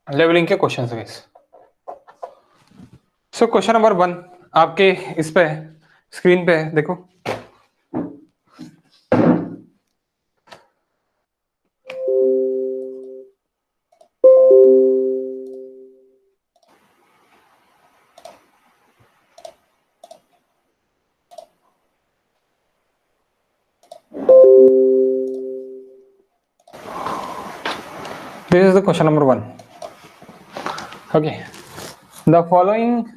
Levelling के question है। So question number 1 आपके इस पे स्क्रीन पे देखो। This is the question number 1. Okay. The following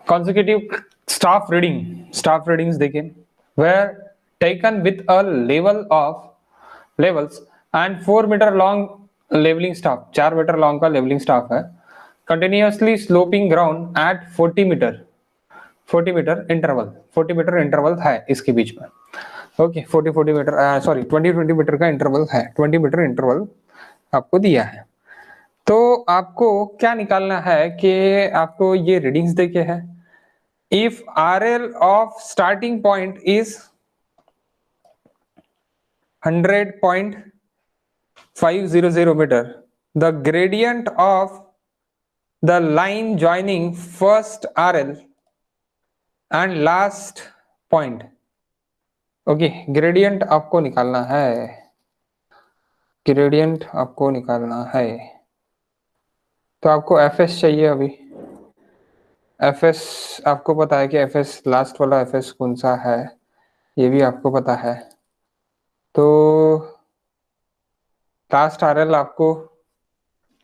consecutive staff readings देखें were taken with a levels and 4 meter long leveling staff, 4 metre long का levelling staff है, continuously sloping ground at 40 metre interval है इसके बीच में। Okay 40 metre sorry 20 metre का interval है, 20 metre interval आपको दिया है। तो आपको क्या निकालना है कि आपको ये रीडिंग्स देखे हैं। If RL of starting point is 100.500 metre, the gradient of the line joining first RL and last point. Okay gradient आपको निकालना है, ग्रेडियंट आपको निकालना है। तो आपको FS चाहिए। अभी FS आपको पता है कि FS लास्ट वाला FS कौन सा है, ये भी आपको पता है। तो लास्ट RL आपको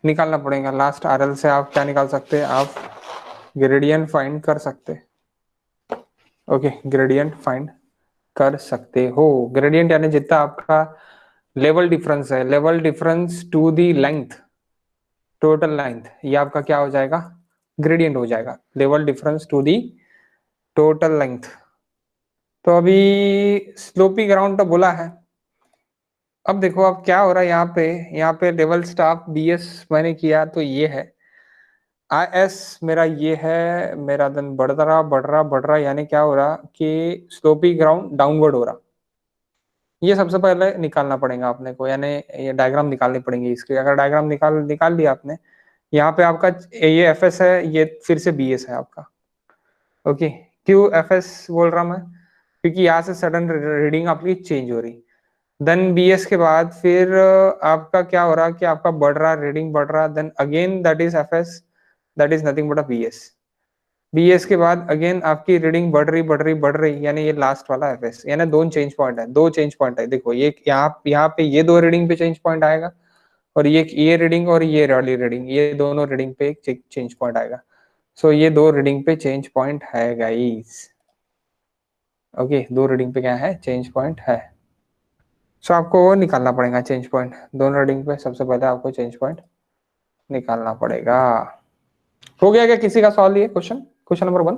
निकालना पड़ेगा। लास्ट RL से आप क्या निकाल सकते हैं, आप ग्रेडियंट फाइंड कर सकते। ओके ग्रेडियंट फाइंड कर सकते हो। ग्रेडियंट यानी जितना आपका लेवल डिफरेंस है, level difference to the length, total length, ये आपका क्या हो जाएगा, ग्रेडियंट हो जाएगा। Level difference to the total length. तो अभी स्लोपी ग्राउंड तो बोला है। अब देखो अब क्या हो रहा है यहाँ पे लेवल स्टाफ BS मैंने किया तो ये है, IS मेरा ये है, मेरा देन बढ़ रहा यानी क्या हो रहा कि स्लोपी ग्राउंड डाउनवर्ड हो रहा। ये सबसे पहले निकालना पड़ेगा अपने को, यानी ये डायग्राम निकालनी पड़ेंगे इसके। अगर डायग्राम निकाल लिया आपने, यहाँ पे आपका ये FS है, ये फिर से BS है आपका। ओके क्यों FS बोल रहा मैं, क्योंकि यहाँ से सडन रीडिंग आपकी चेंज हो रही। देन BS के बाद फिर आपका क्या हो रहा कि आपका बढ़ रहा, रीडिंग बढ़ रहा, then again that is FS, that is nothing but a BS के बाद अगेन आपकी रीडिंग बढ़ रही, यानी ये लास्ट वाला FS, यानी दो चेंज पॉइंट है। देखो ये यहाँ पे ये दो रीडिंग पे चेंज पॉइंट आएगा, और ये रीडिंग और ये वाली रीडिंग, ये दोनों रीडिंग पे एक चेंज पॉइंट आएगा। सो ये दो रीडिंग पे चेंज पॉइंट है गाइस। ओके दो रीडिंग पे क्या है, चेंज पॉइंट है। सो आपको वो निकालना पड़ेगा चेंज पॉइंट, दोनों रीडिंग पे सबसे पहले आपको चेंज पॉइंट निकालना पड़ेगा। हो गया क्या किसी का सॉल्व ये क्वेश्चन नंबर 1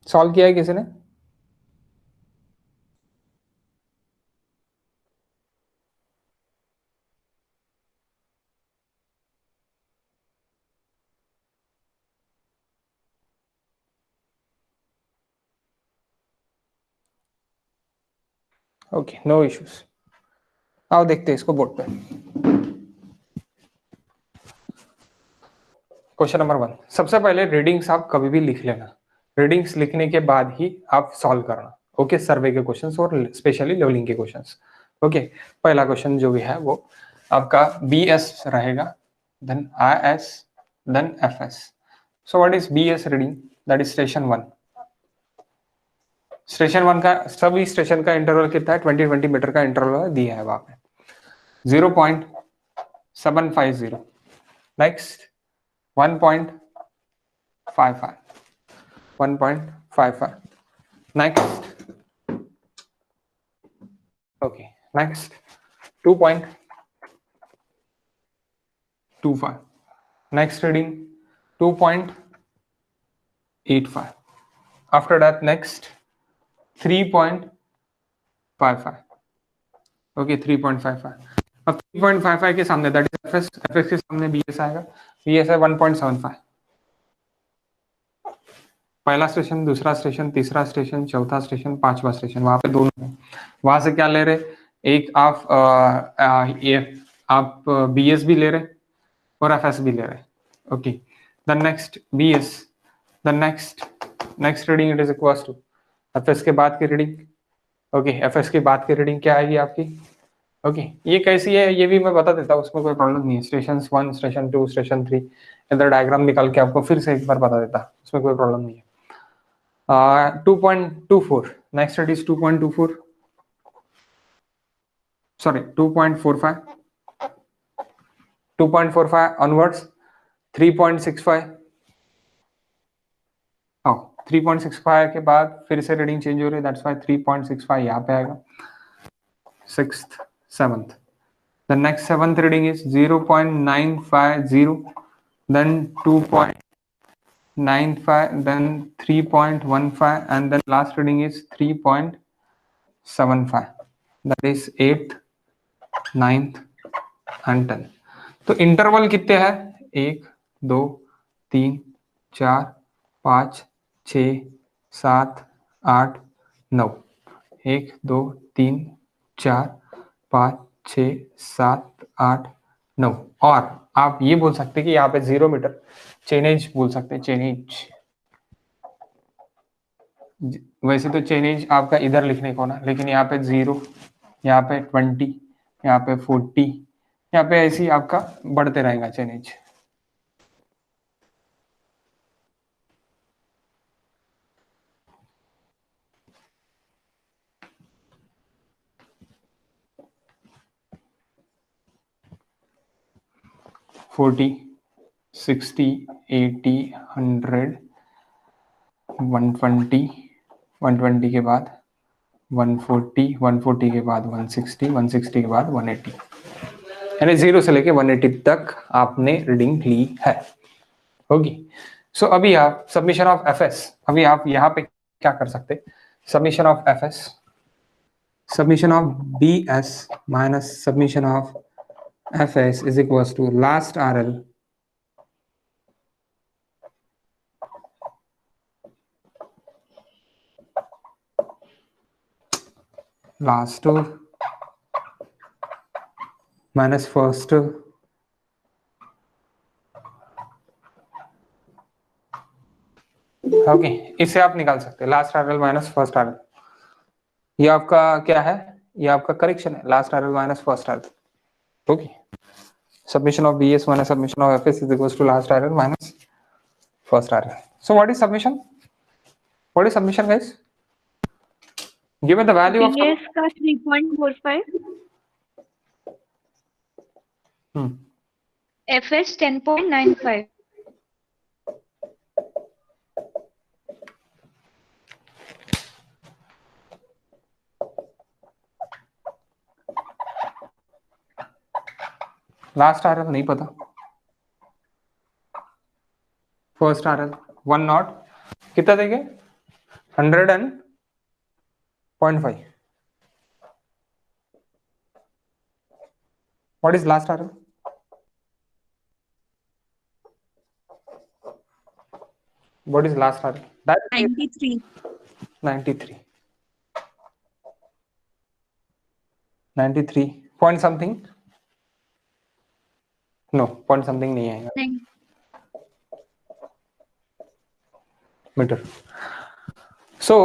सॉल्व किया है किसी ने? Okay no issues. आओ देखते हैं इसको बोर्ड पे। क्वेश्चन नंबर 1, सबसे पहले रीडिंग्स आप कभी भी लिख लेना, रीडिंग्स लिखने के बाद ही आप सॉल्व करना। ओके सर्वे के क्वेश्चंस और स्पेशली लेवलिंग के क्वेश्चंस। ओके पहला क्वेश्चन जो भी है वो आपका BS रहेगा, then IS, then FS। So what is BS reading, that is station 1। Station 1 का सभी स्टेशन का इंटरवल कितना है, 20 मीटर का इंटरवल दिया है वहां पे, 0.750। Next 1.55, 1.55। next okay next 2.25, next reading 2.85, after that next 3.55। Okay 3.55। अब 3.55 के सामने दैट इज FS के सामने BS आएगा, BS है 1.75। पहला स्टेशन, दूसरा स्टेशन, तीसरा स्टेशन, चौथा स्टेशन, पांचवा स्टेशन, वहां पे दोनों है। वहां से क्या ले रहे, एक आप BS भी ले रहे और FS भी ले रहे. Okay, the next BS, the next reading it is equals to FS के बाद की रीडिंग. ओके, FS के बाद की रीडिंग क्या आएगी आपकी? ओके, ये कैसी है ये भी मैं बता देता हूँ, उसमें कोई प्रॉब्लम नहीं है. स्टेशन 1, स्टेशन 2, स्टेशन 3 इधर डायग्राम निकाल के आपको फिर से एक बार बता देता, उसमें कोई प्रॉब्लम नहीं है. 2.24, next it is 2.24, sorry 2.45, 2.45 onwards, 3.65. 3.65 के बाद फिर से रीडिंग चेंज हो रही है, दैट्स व्हाई 3.65 यहाँ पे आएगा. 6th, 7th, the next 7th reading is 0.950, then 2.95, then 3.15, and then last reading is 3.75. that is 8th, 9th and 10th. तो इंटरवल कितने हैं? 1, 2, 3, 4, 5, 6, 7, 8, 9. 1, 2, 3, 4, 5, 6, 7, 8, 9. और आप ये बोल सकते हैं कि यहाँ पे 0 मीटर चेनेज बोल सकते हैं. चेनेज वैसे तो चेनेज आपका इधर लिखने को ना, लेकिन यहाँ पे 0, यहाँ पे 20, यहाँ पे 40, यहाँ पे ऐसी आपका बढ़ते रहेगा चेनेज. फोर्टी, 60, 80, 100, 120, 120 के बाद 140, 140 के बाद 160, 160 के बाद 180, यानी 0 से लेके 180 तक आपने रीडिंग ली है. होगी. सो अभी आप सबमिशन ऑफ FS, अभी आप यहाँ पे क्या कर सकते? Submission of FS, submission of BS minus submission of FS is equals to last RL last minus first okay. इसे आप निकाल सकते हैं, last RL minus first RL. ये आपका क्या है? ये आपका करेक्शन है, last RL minus first RL. Okay, submission of BS minus submission of FS is equals to last RL minus first RL. So what is submission? What is submission, guys? Give me the value of BS का 3.45, FS 10.95. Last RL नहीं पता. First RL 1 not कितना देंगे? 100.5. What is last RL? What is last RL? 93. 93. 93 point something. No, point something नहीं आएगा. नहीं. Metre. सो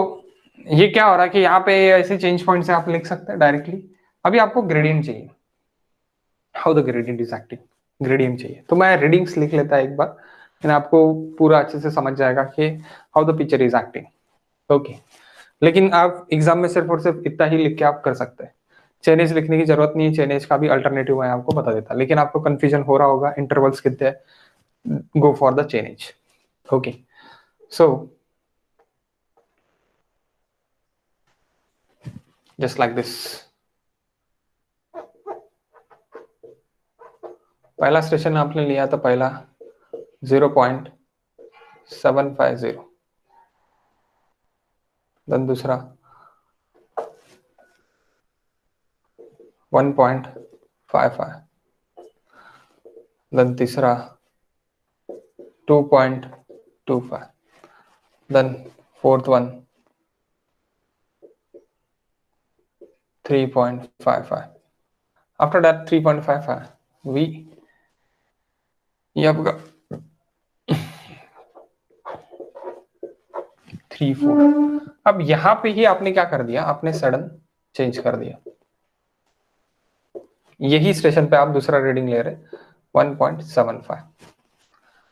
ये क्या हो रहा है कि यहाँ पे ऐसे चेंज पॉइंट से आप लिख सकते हैं डायरेक्टली. अभी आपको ग्रेडियंट चाहिए, how the gradient is acting. Gradient चाहिए तो मैं रीडिंग्स लिख लेता एक बार, फिर आपको पूरा अच्छे से समझ जाएगा कि how the picture is acting. Okay, लेकिन आप एग्जाम में सिर्फ और सिर्फ इतना ही लिख के आप कर सकते हैं. चेनेज लिखने की जरूरत नहीं है, चेनेज का भी अल्टरनेटिव मैं आपको बता देता, लेकिन आपको कंफ्यूजन हो रहा होगा इंटरवल्स कितने, go for the chainage. Okay, so just like this. पहला स्टेशन आपने लिया था, पहला 0.750, देन दूसरा 1.55, देन तीसरा 2.25, then fourth one 3.55. After that 3.55 V ये आपका 3.4. अब यहां पे ही आपने क्या कर दिया, आपने सडन चेंज कर दिया. यही स्टेशन पे आप दूसरा रीडिंग ले रहे 1.75.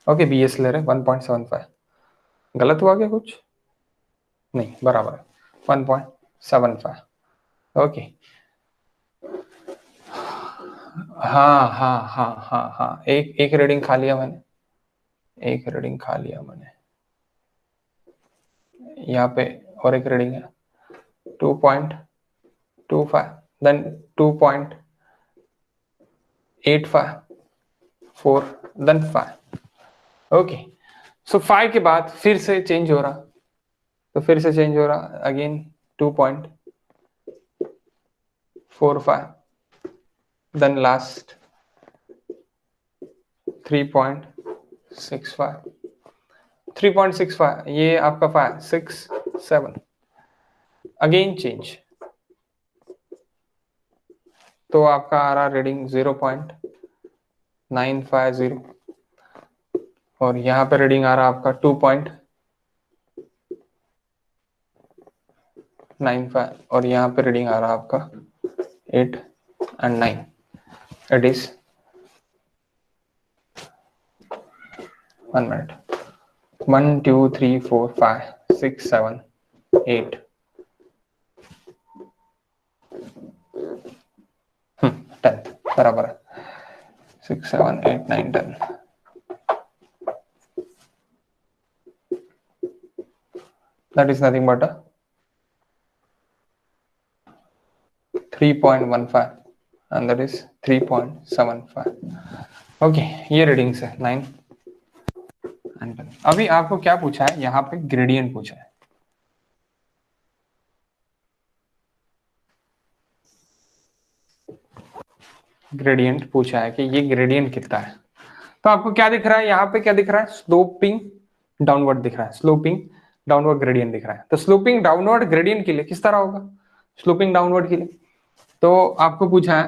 ओके, BS ले रहे 1.75. गलत हुआ क्या कुछ? नहीं, बराबर 1.75. ओके. हाँ हाँ हाँ हाँ हाँ, एक रीडिंग खा लिया मैंने, एक रीडिंग खा लिया मैंने. यहाँ पे और एक रीडिंग है 2.25, देन 2.85, 4, देन 5. ओके, सो 5 के बाद फिर से चेंज हो रहा, तो फिर से चेंज हो रहा अगेन 2.45, देन लास्ट 3.65, 3.65, ये आपका 5, 6, 7, अगेन चेंज. तो आपका आ रहा रीडिंग 0.950, और यहाँ पे रीडिंग आ रहा आपका 2.95, और यहाँ पे रीडिंग आ रहा आपका 8 and 9. It is 1 minute. 1, 2, 3, 4, 5, 6, 7, 8. 10 बराबर है. 6, 7, 8, 9, 10. That is nothing but a 3.15 and that is 3.75. Okay, ये रीडिंग्स है 9 and 10. अभी आपको क्या पूछा है, यहाँ पे ग्रेडियंट पूछा है. ग्रेडियंट पूछा है कि ये ग्रेडियंट कितना है. तो आपको क्या दिख रहा है यहाँ पे, क्या दिख रहा है, स्लोपिंग डाउनवर्ड दिख रहा है, स्लोपिंग डाउनवर्ड ग्रेडियंट दिख रहा है. तो स्लोपिंग डाउनवर्ड ग्रेडियंट के लिए किस तरह होगा, स्लोपिंग डाउनवर्ड के लिए तो आपको पूछा है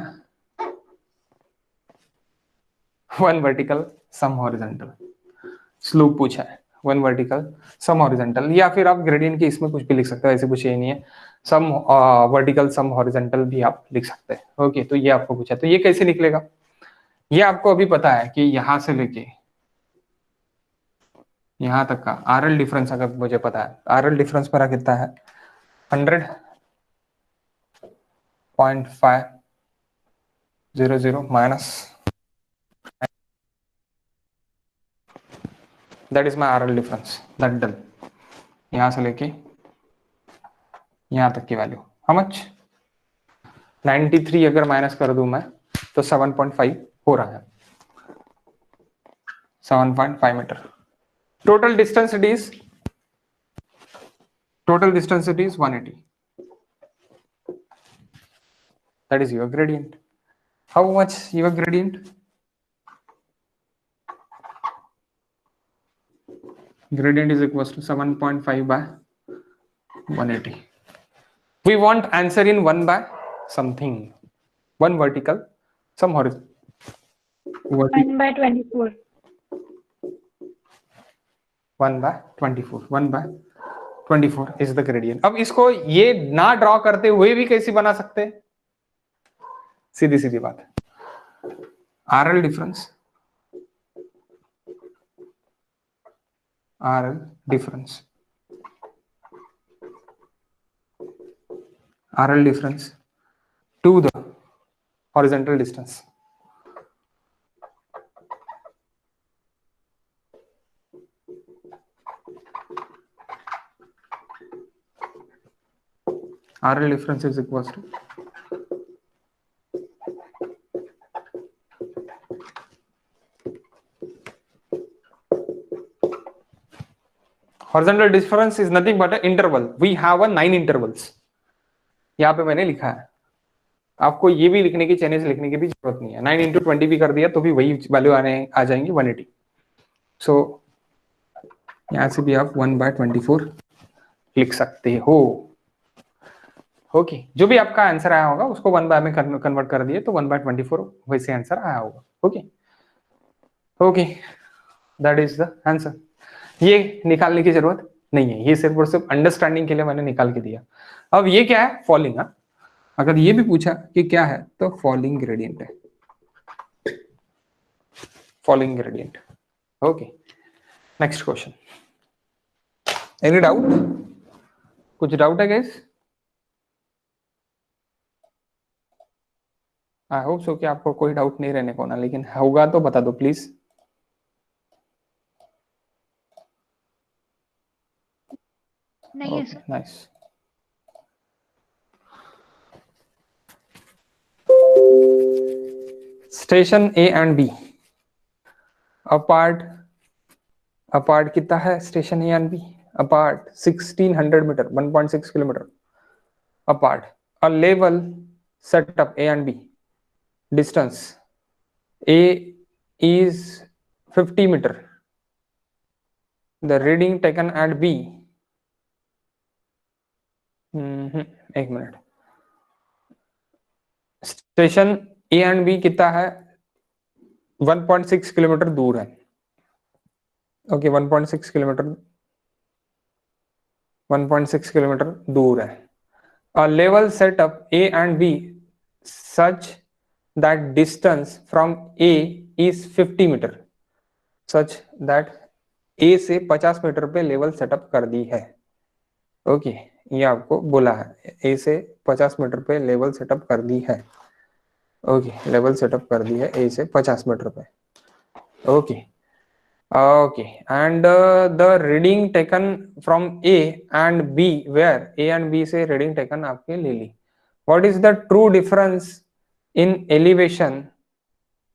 1 वर्टिकल सम हॉरिजॉन्टल स्लोप पूछा है, 1 वर्टिकल सम हॉरिजॉन्टल, या फिर आप ग्रेडियंट के इसमें कुछ भी लिख सकते हो, ऐसे कुछ ये नहीं है, सम वर्टिकल सम हॉरिजॉन्टल भी आप लिख सकते हैं. ओके, तो ये आपको पूछा, तो ये कैसे निकलेगा, ये आपको अभी पता है कि यहां से लेके यहां तक का आरएल डिफरेंस अगर मुझे पता है, आरएल डिफरेंस मेरा कितना है 100.500 minus, that is my RL difference, that done. यहां से लेके यहां तक की वैल्यू हाउ मच 93 अगर माइनस कर दूं मैं तो 7.5 हो रहा है, 7.5 मीटर. Total distance it is 180. That is your gradient. How much your gradient? Gradient is equals to 7.5 by 180. We want answer in 1 by something. 1 vertical, some horizontal. 1 by 24. 1 by 24. 1 by 24 is the gradient. अब इसको ये ना draw करते हुए भी कैसे बना सकते हैं, सीधी सीधी बात है. RL difference, RL difference, RL difference to the horizontal distance. RL difference is equals to horizontal difference is nothing but an interval. We have a 9 intervals. यहाँ पे मैंने लिखा है, आपको ये भी लिखने की, चेनेज लिखने की भी जरूरत नहीं है. 9 into 20 भी कर दिया तो भी वही वैल्यू आ जाएंगी 180. सो यहाँ से भी आप 1 by 24 लिख सकते हो. ओके जो भी आपका आंसर आया होगा उसको 1/, में कन्वर्ट कर दिए तो 1/24 वैसे आंसर आया होगा। Okay okay that is the answer. ये निकालने की जरूरत नहीं है, ये सिर्फ और सिर्फ अंडरस्टैंडिंग के लिए मैंने निकाल के दिया। अब ये क्या है, फॉलिंग। अगर ये भी पूछा कि क्या है तो फॉलिंग ग्रेडियंट है, falling gradient. Okay next question. Any doubt, कुछ डाउट है गाइस? आई होप सो कि आपको कोई डाउट नहीं रहने को ना, लेकिन होगा तो बता दो प्लीज। नहीं है sir. Nice. Station A and B apart, apart कितना है station A and B? Apart 1600 metre, 1.6 kilometre apart. A level setup A and B, distance A is 50 meter, the reading taken at B, एक minute, station A and B कितना है? 1.6 kilometre दूर है। Okay 1.6 kilometre, 1.6 kilometre दूर है। A level setup A and B such that distance from A is 50 meter, such that A से 50 metre पे level setup कर दी है। ओके ये आपको बोला है ए से 50 मीटर पे लेवल सेटअप कर दी है। ओके लेवल सेटअप कर दी है ए से 50 मीटर पे। Okay okay and the reading taken from A and B, where A and B से रीडिंग टेकन आपके ले ली। What is the true difference in elevation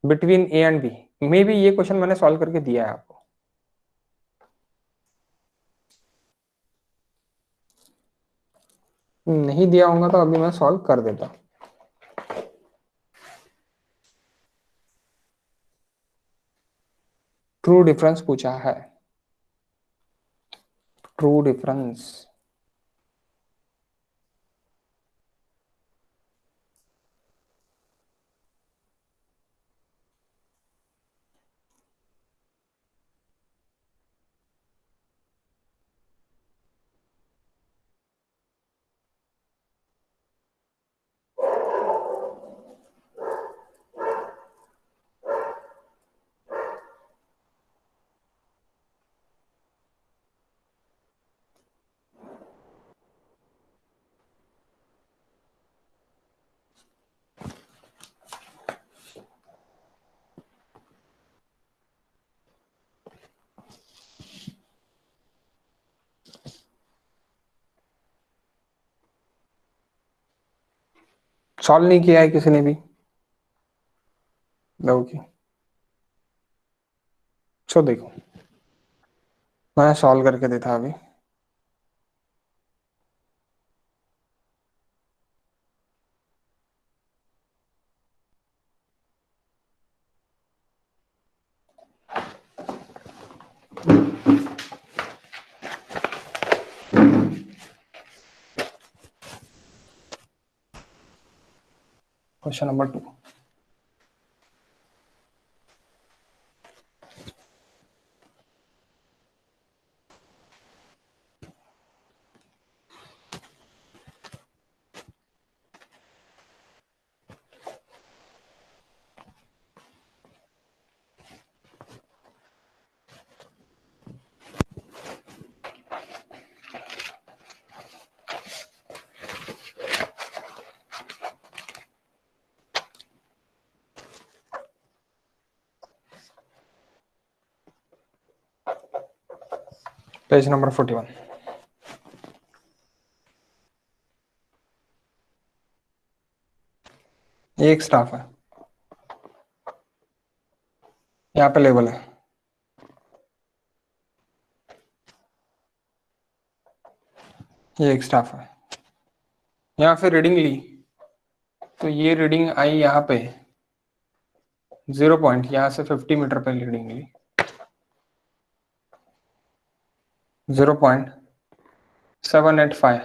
between A and B? Maybe ये question मैंने solve करके दिया है आपको। नहीं दिया होगा तो अभी मैं सॉल्व कर देता। ट्रू डिफरेंस पूछा है, ट्रू डिफरेंस। सॉल्व नहीं किया है किसी ने भी? ओके सो देखो मैं सॉल्व करके देता अभी। Question number 2। Page number 41। ये एक स्टाफ है, यहाँ पे लेवल है, ये एक स्टाफ है, यहाँ पे रीडिंग ली तो ये रीडिंग आई यहाँ पे 0 पॉइंट, यहाँ से 50 मीटर पे रीडिंग ली 0.785,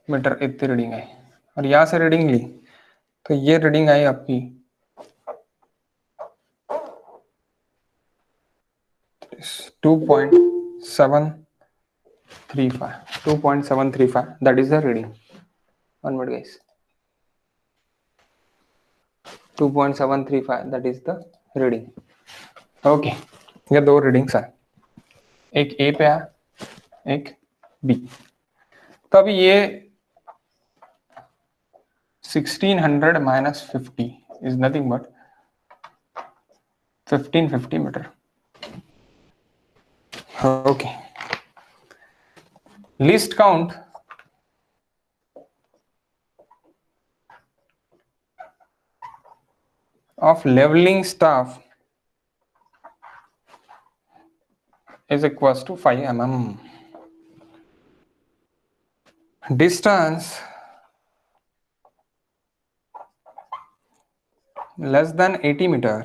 मीटर इतनी रीडिंग आई, और यहाँ से रीडिंग ली तो ये रीडिंग आई आपकी 2.735, that is the reading. One minute guys. 2.735, that is the reading. Okay, ये दो रीडिंग्स है, एक ए पे है, एक बी। तो अभी ये 1600 minus 50 is nothing but 1550 metre. Okay, least count of leveling staff is equals to 5 mm. Distance less than 80 meter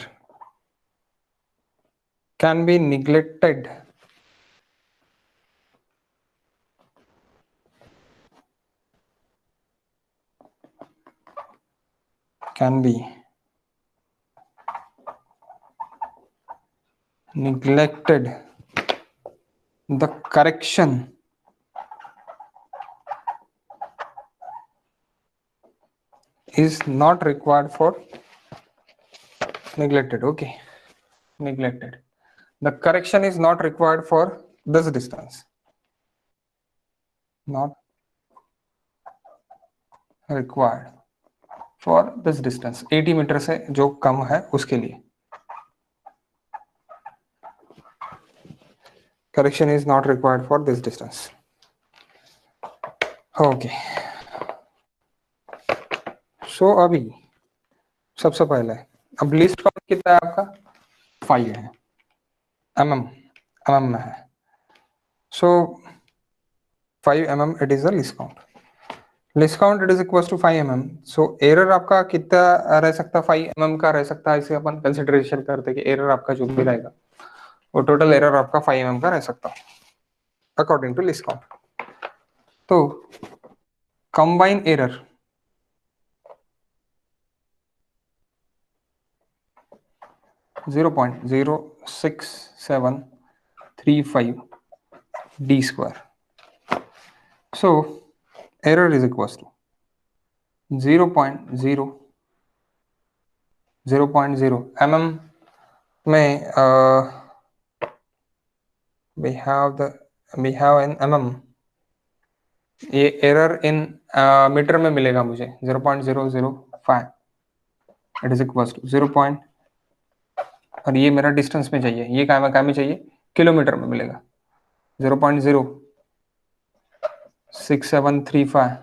can be neglected the correction is not required for neglected. Okay, neglected, the correction is not required for this distance, not required for this distance, 80 metre से जो कम है उसके लिए correction is not required for this distance. Okay, so अभी सबसे पहले अब list count कितना है आपका 5 है, mm में है, so 5 mm it is the list count it is equals to 5 mm. so error आपका कितना रह सकता है, 5 mm का रह सकता है, इसे अपन कंसिडरेशन करते कि एरर आपका जो भी रहेगा वो टोटल एरर आपका 5 mm का रह सकता है अकॉर्डिंग टू लिस्ट काउंट। तो combine error (0.06735 d square, so error is equals to 0.0 mm में we have in mm, ये एरर इन मीटर में मिलेगा मुझे 0.005, इट इज इक्वल्स टू 0. और ये मेरा डिस्टेंस में चाहिए, ये क्या में चाहिए, किलोमीटर में मिलेगा 0.06735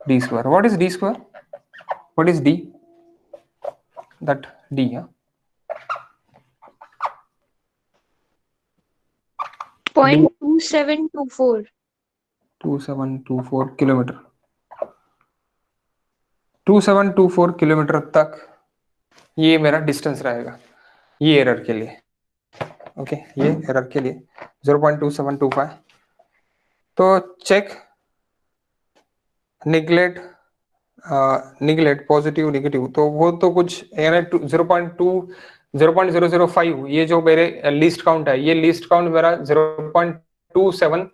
d square. What is d square? What is d? That d, yeah? 0.2724 2724 kilometre, 2724 kilometre तक ये मेरा डिस्टेंस रहेगा ये एरर के लिए। ओके, ये एरर के लिए 0.2725। तो चेक निगलेक्ट पॉजिटिव नेगेटिव, तो वो तो कुछ 0.005, ये जो मेरे लिस्ट काउंट है, ये लिस्ट काउंट मेरा 0.27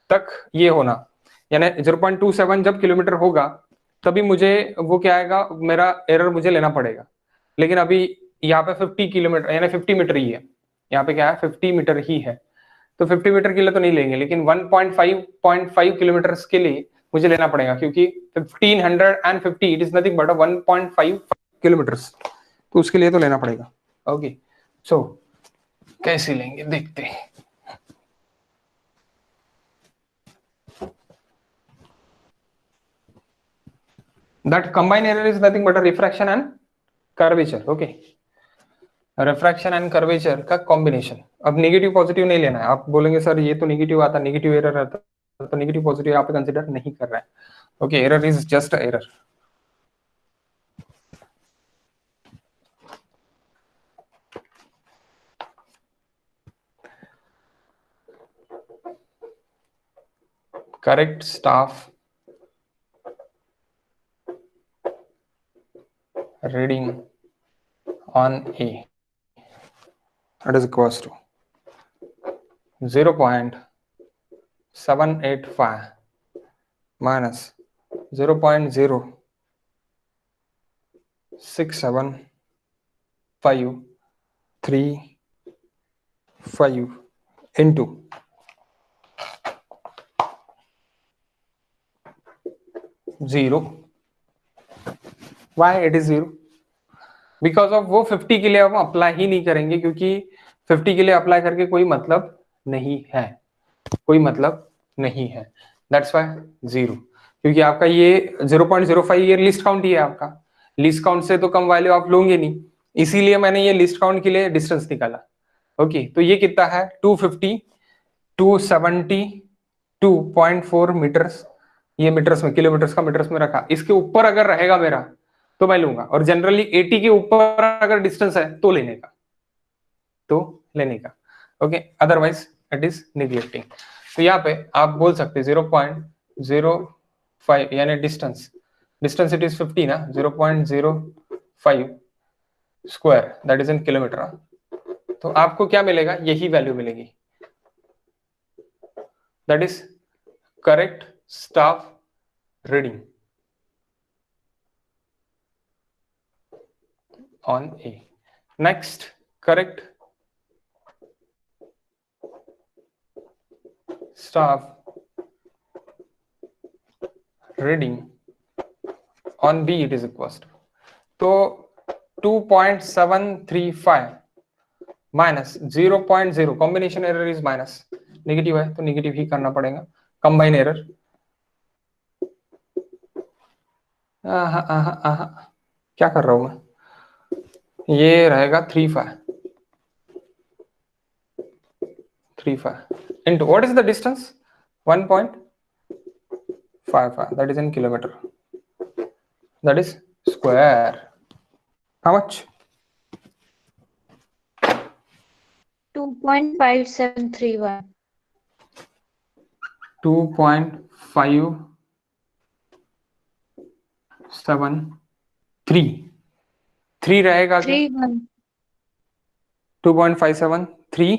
तक ये होना, यानी 0.27 जब किलोमीटर होगा तभी मुझे वो क्या आएगा, मेरा एरर मुझे लेना पड़ेगा। लेकिन अभी यहाँ पे 50 किलोमीटर यानी 50 मीटर ही है, यहाँ पे क्या है 50 मीटर ही है, तो 50 मीटर के लिए तो नहीं लेंगे, लेकिन 1.5 किलोमीटर के लिए मुझे लेना पड़ेगा, क्योंकि 1550 it is nothing but 1.5 kilometres, तो उसके लिए तो लेना पड़ेगा। ओके, सो कैसे लेंगे देखते हैं। That combined error is nothing but a refraction and curvature. Okay, refraction and curvature का कॉम्बिनेशन। अब नेगेटिव पॉजिटिव नहीं लेना है, आप बोलेंगे सर ये तो नेगेटिव आता, नेगेटिव एरर आता, तो नेगेटिव पॉजिटिव यहाँ पे कंसिडर नहीं कर रहा है। Okay, error is just error. Correct staff reading on A, that is equals to 0.785 minus 0.06753 into 0. Why it is 0? Because of वो 50 के लिए हम अप्लाई ही नहीं करेंगे, क्योंकि 50 के लिए अप्लाई करके कोई मतलब नहीं है, कोई मतलब नहीं है। दैट्स वाई 0, क्योंकि आपका ये 0.05 ये लिस्ट काउंट ही है, आपका लिस्ट काउंट से तो कम वैल्यू आप लोगे नहीं, इसीलिए मैंने ये लिस्ट काउंट के लिए डिस्टेंस निकाला। ओके, तो ये कितना है 250 272.4 मीटर्स, ये मीटर्स में, किलोमीटर्स का मीटर्स में रखा, इसके ऊपर अगर रहेगा मेरा तो मैं लूंगा, और जनरली 80 के ऊपर अगर डिस्टेंस है तो लेने का, okay, otherwise it is neglecting. तो यहाँ पे आप बोल सकते 0.05 यानी डिस्टेंस इट इज 50 ना, 0.05 square that is in kilometre. तो आपको क्या मिलेगा, यही वैल्यू मिलेगी, that is correct staff reading on A. Next, correct staff reading on B, it is equals to, तो 2.735 minus 0.0, combination error is minus, negative है तो नेगेटिव ही करना पड़ेगा, कंबाइन एरर, क्या कर रहा हूं मैं, ये रहेगा 35 into what is the distance 1.55, that is in kilometer, that is square, how much 2.5731. 2.573 3 रहेगा क्या, 31. 2.573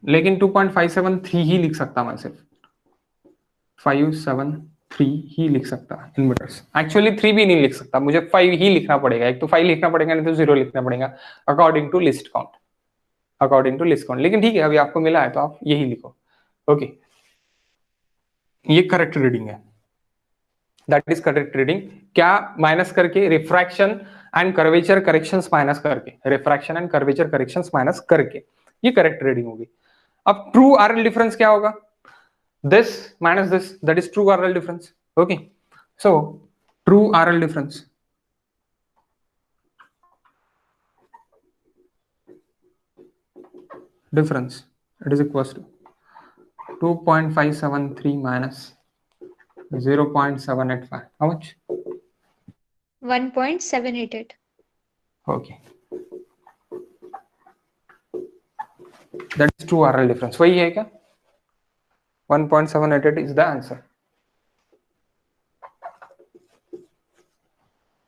लेकिन 2.573 ही लिख सकता मैं, सिर्फ 573 ही लिख सकता इन मीटर्स, एक्चुअली 3 भी नहीं लिख सकता, मुझे 5 ही लिखना पड़ेगा, एक तो 5 लिखना पड़ेगा नहीं तो 0 लिखना पड़ेगा अकॉर्डिंग टू लिस्ट काउंट, लेकिन ठीक है अभी आपको मिला है तो आप यही लिखो। ओके, ये करेक्ट रीडिंग है, दैट इज करेक्ट रीडिंग, क्या माइनस करके, refraction and curvature corrections minus करके, refraction and curvature corrections minus करके ये करेक्ट रीडिंग होगी। अब ट्रू आरएल डिफरेंस क्या होगा, this minus this, that is true RL difference. Okay, so true RL difference it is equals to 2.573 minus 0.785, how much, 1.788. okay, that is true RL difference, वही है क्या, 1.788 is the answer.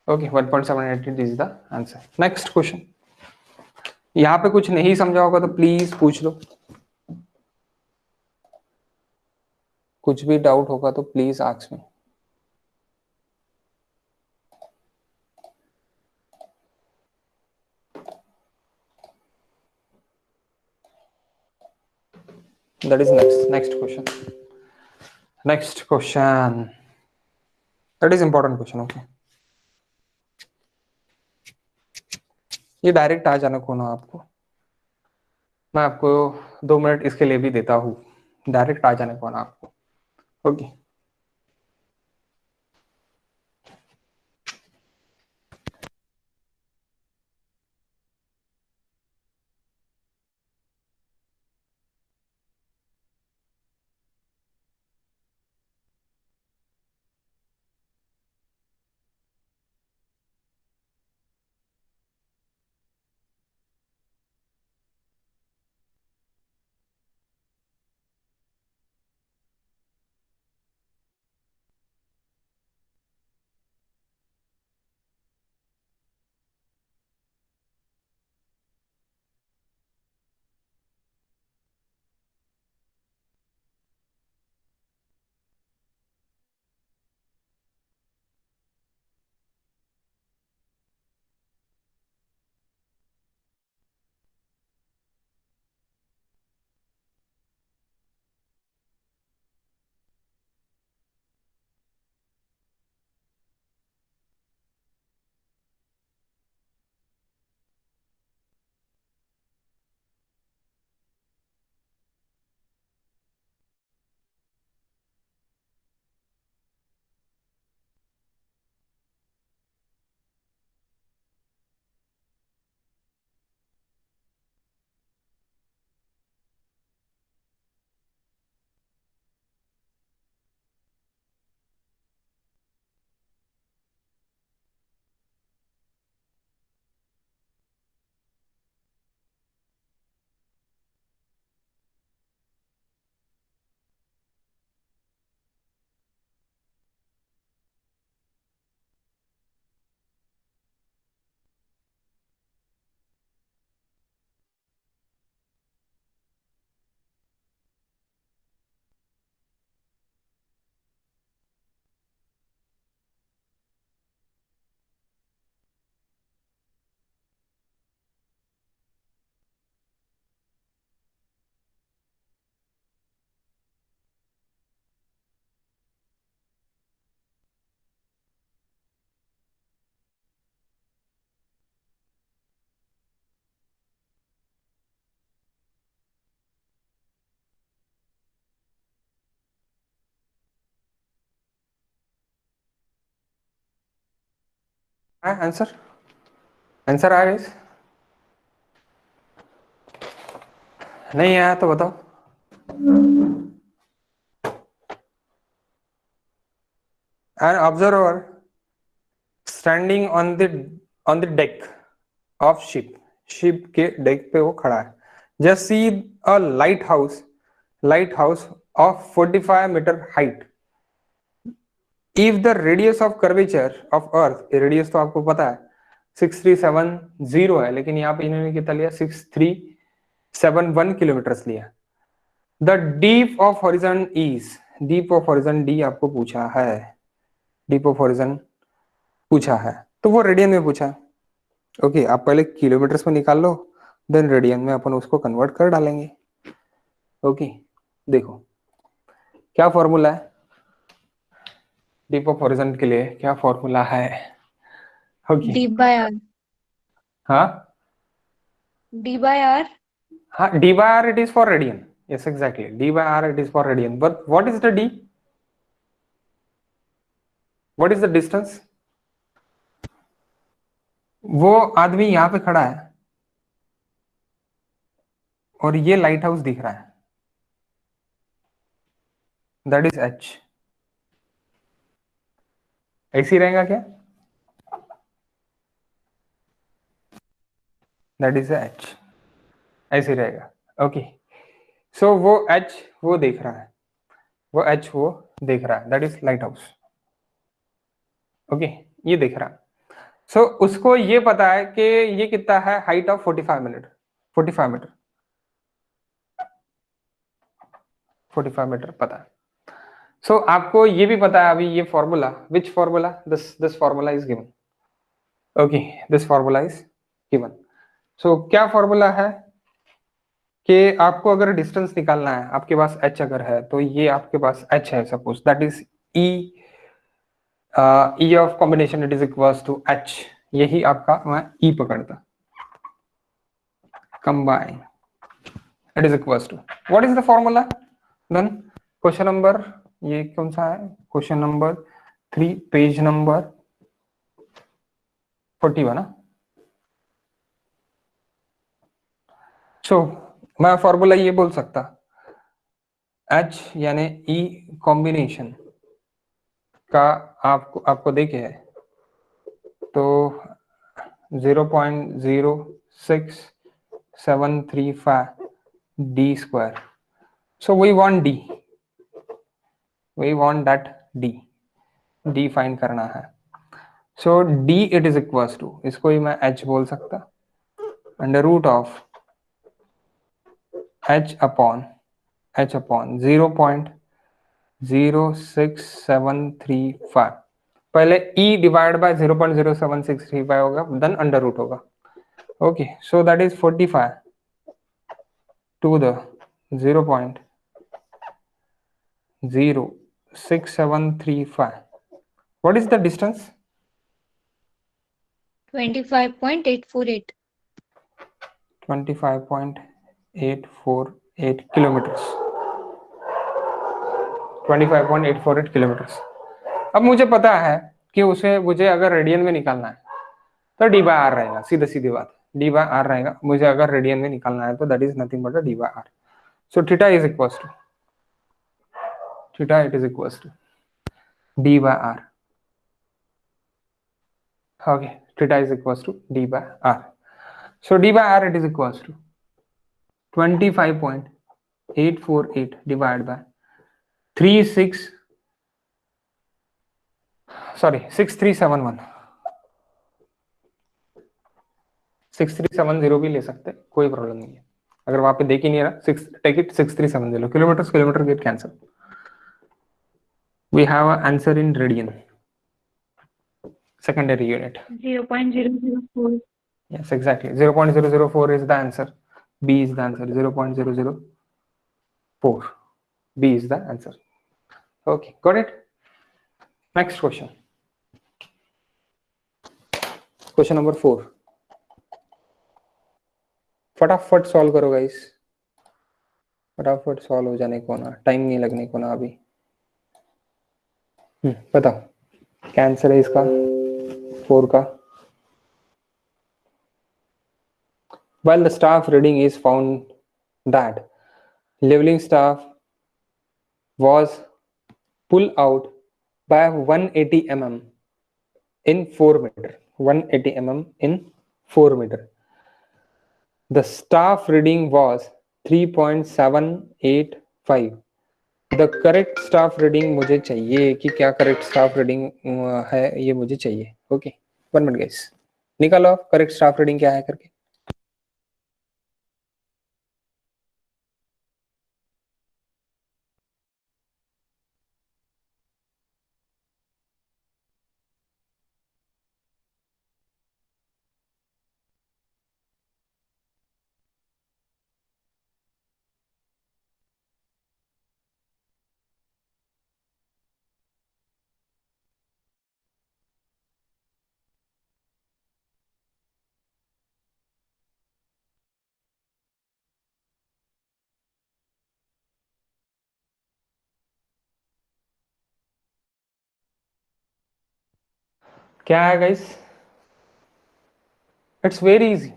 Okay, 1.788 is the answer. Next question, यहाँ पे कुछ नहीं समझा होगा तो प्लीज पूछ लो, कुछ भी डाउट होगा तो please ask me. That is next question. That is important question. Okay, ये डायरेक्ट आ जाना कौन हो आपको, मैं आपको 2 मिनट इसके लिए भी देता हूँ, डायरेक्ट आ जाने कौन आपको। ओके, आंसर आंसर आ गई? नहीं आया तो बताओ। An observer standing on the deck of ship के डेक पे वो खड़ा है. Just see a lighthouse of 45 meter height. If the radius of curvature of earth, radius तो आपको पता है 6370 है, लेकिन यहाँ पे इन्होंने कितना लिया 6371 किलोमीटर लिया. The deep of horizon is, deep of horizon D आपको पूछा है, डीप ऑफ हॉरिजन पूछा है, तो वो रेडियन में पूछा है. ओके, आप पहले किलोमीटर्स में निकाल लो, देन रेडियन में अपन उसको कन्वर्ट कर डालेंगे. ओके, देखो क्या फॉर्मूला है डीप ऑफ हॉरिजन के लिए, क्या फॉर्मूला है? Okay, D by R. हाँ D by R. हाँ, d by r it is for radian. Yes, exactly, d by r it is for radian. But what is the d? What is the distance? वो आदमी यहाँ पे खड़ा है और ये लाइट हाउस दिख रहा है, दैट इज h. ऐसे ही रहेगा क्या? दैट इज h, ऐसे ही रहेगा. ओके, सो वो h वो देख रहा है, वो h वो देख रहा है, that is light house. Okay, ये देख रहा है. सो उसको ये पता है कि ये कितना है, height of 45 metre, 45 metre, 45 metre पता है. सो आपको ये भी पता है अभी ये formula, which formula, this formula is given. Okay, this formula is given. So क्या फॉर्मूला है कि आपको अगर डिस्टेंस निकालना है, आपके पास h अगर है तो ये आपके पास h है suppose, that is e of combination it is equals to h. यही आपका मैं e पकड़ता, combine it is equals to, what is the formula. Then question number, ये कौन सा है, क्वेश्चन नंबर 3, पेज नंबर 41 ना. सो मैं फॉर्मूला ये बोल सकता, h यानी e कॉम्बिनेशन का आपको देखे है तो 0.06735 d square. So we want that d find करना है. So d it is equals to, इसको ही मैं h बोल सकता, under root of h upon 0.06735. पहले e डिवाइड बाय 0.07635 होगा, देन अंडर रूट होगा. Okay, so that is 45 to the 0.06735. What is the distance? 25.848. 25.848 kilometers. 25.848 kilometers. अब मुझे पता है कि उसे मुझे अगर रेडियन में निकालना है तो डी बाय आर रहेगा, सीधा सीधी बात, डी बाय आर रहेगा. मुझे अगर रेडियन में निकालना है तो that is nothing but D by R. So theta is equals to, theta it is equals to D by R. Okay, theta is equals to d by r. So d by r it is equals to 25.848 divided by 6371. 6370 भी ले सकते, कोई problem नहीं है. अगर वहां पे देख ही नहीं रहा, take it 6370 kilometre, kilometre get cancel. We have a answer in radian, secondary unit. 0.004. Yes, exactly. 0.004 is the answer. B is the answer. 0.004. B is the answer. Okay, got it? Next question. Question number 4. फटाफट solve करो guys, फटाफट solve हो जाने को ना, time नहीं लगने को ना अभी. बताओ क्या आंसर है इसका 4 का. while the staff reading is found that leveling staff was pulled out by 180 mm in 4 meter. 180 mm in 4 meter. The staff reading was 3.785. The correct staff reading मुझे चाहिए कि क्या करेक्ट स्टाफ रीडिंग है, ये मुझे चाहिए. ओके, 1 मिनट गाइस, निकालो correct staff reading क्या है करके. क्या है गाइस? It's very easy.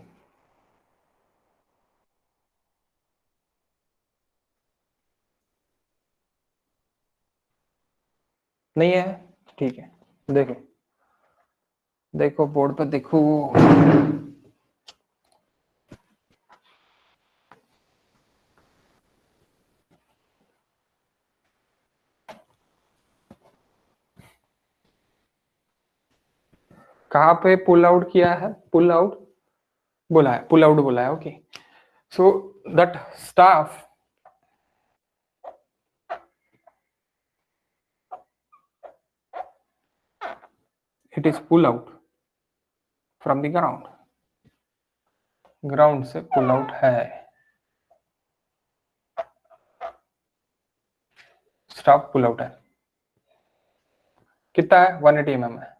नहीं है? ठीक है, देखो देखो बोर्ड पर देखो. कहाँ पे पुल आउट किया है? पुल आउट बोला है, पुल आउट बोला है. Okay, so that staff it is pull out from the ground. Ground से पुल आउट है. स्टाफ पुल आउट है. कितना है? 180 mm है.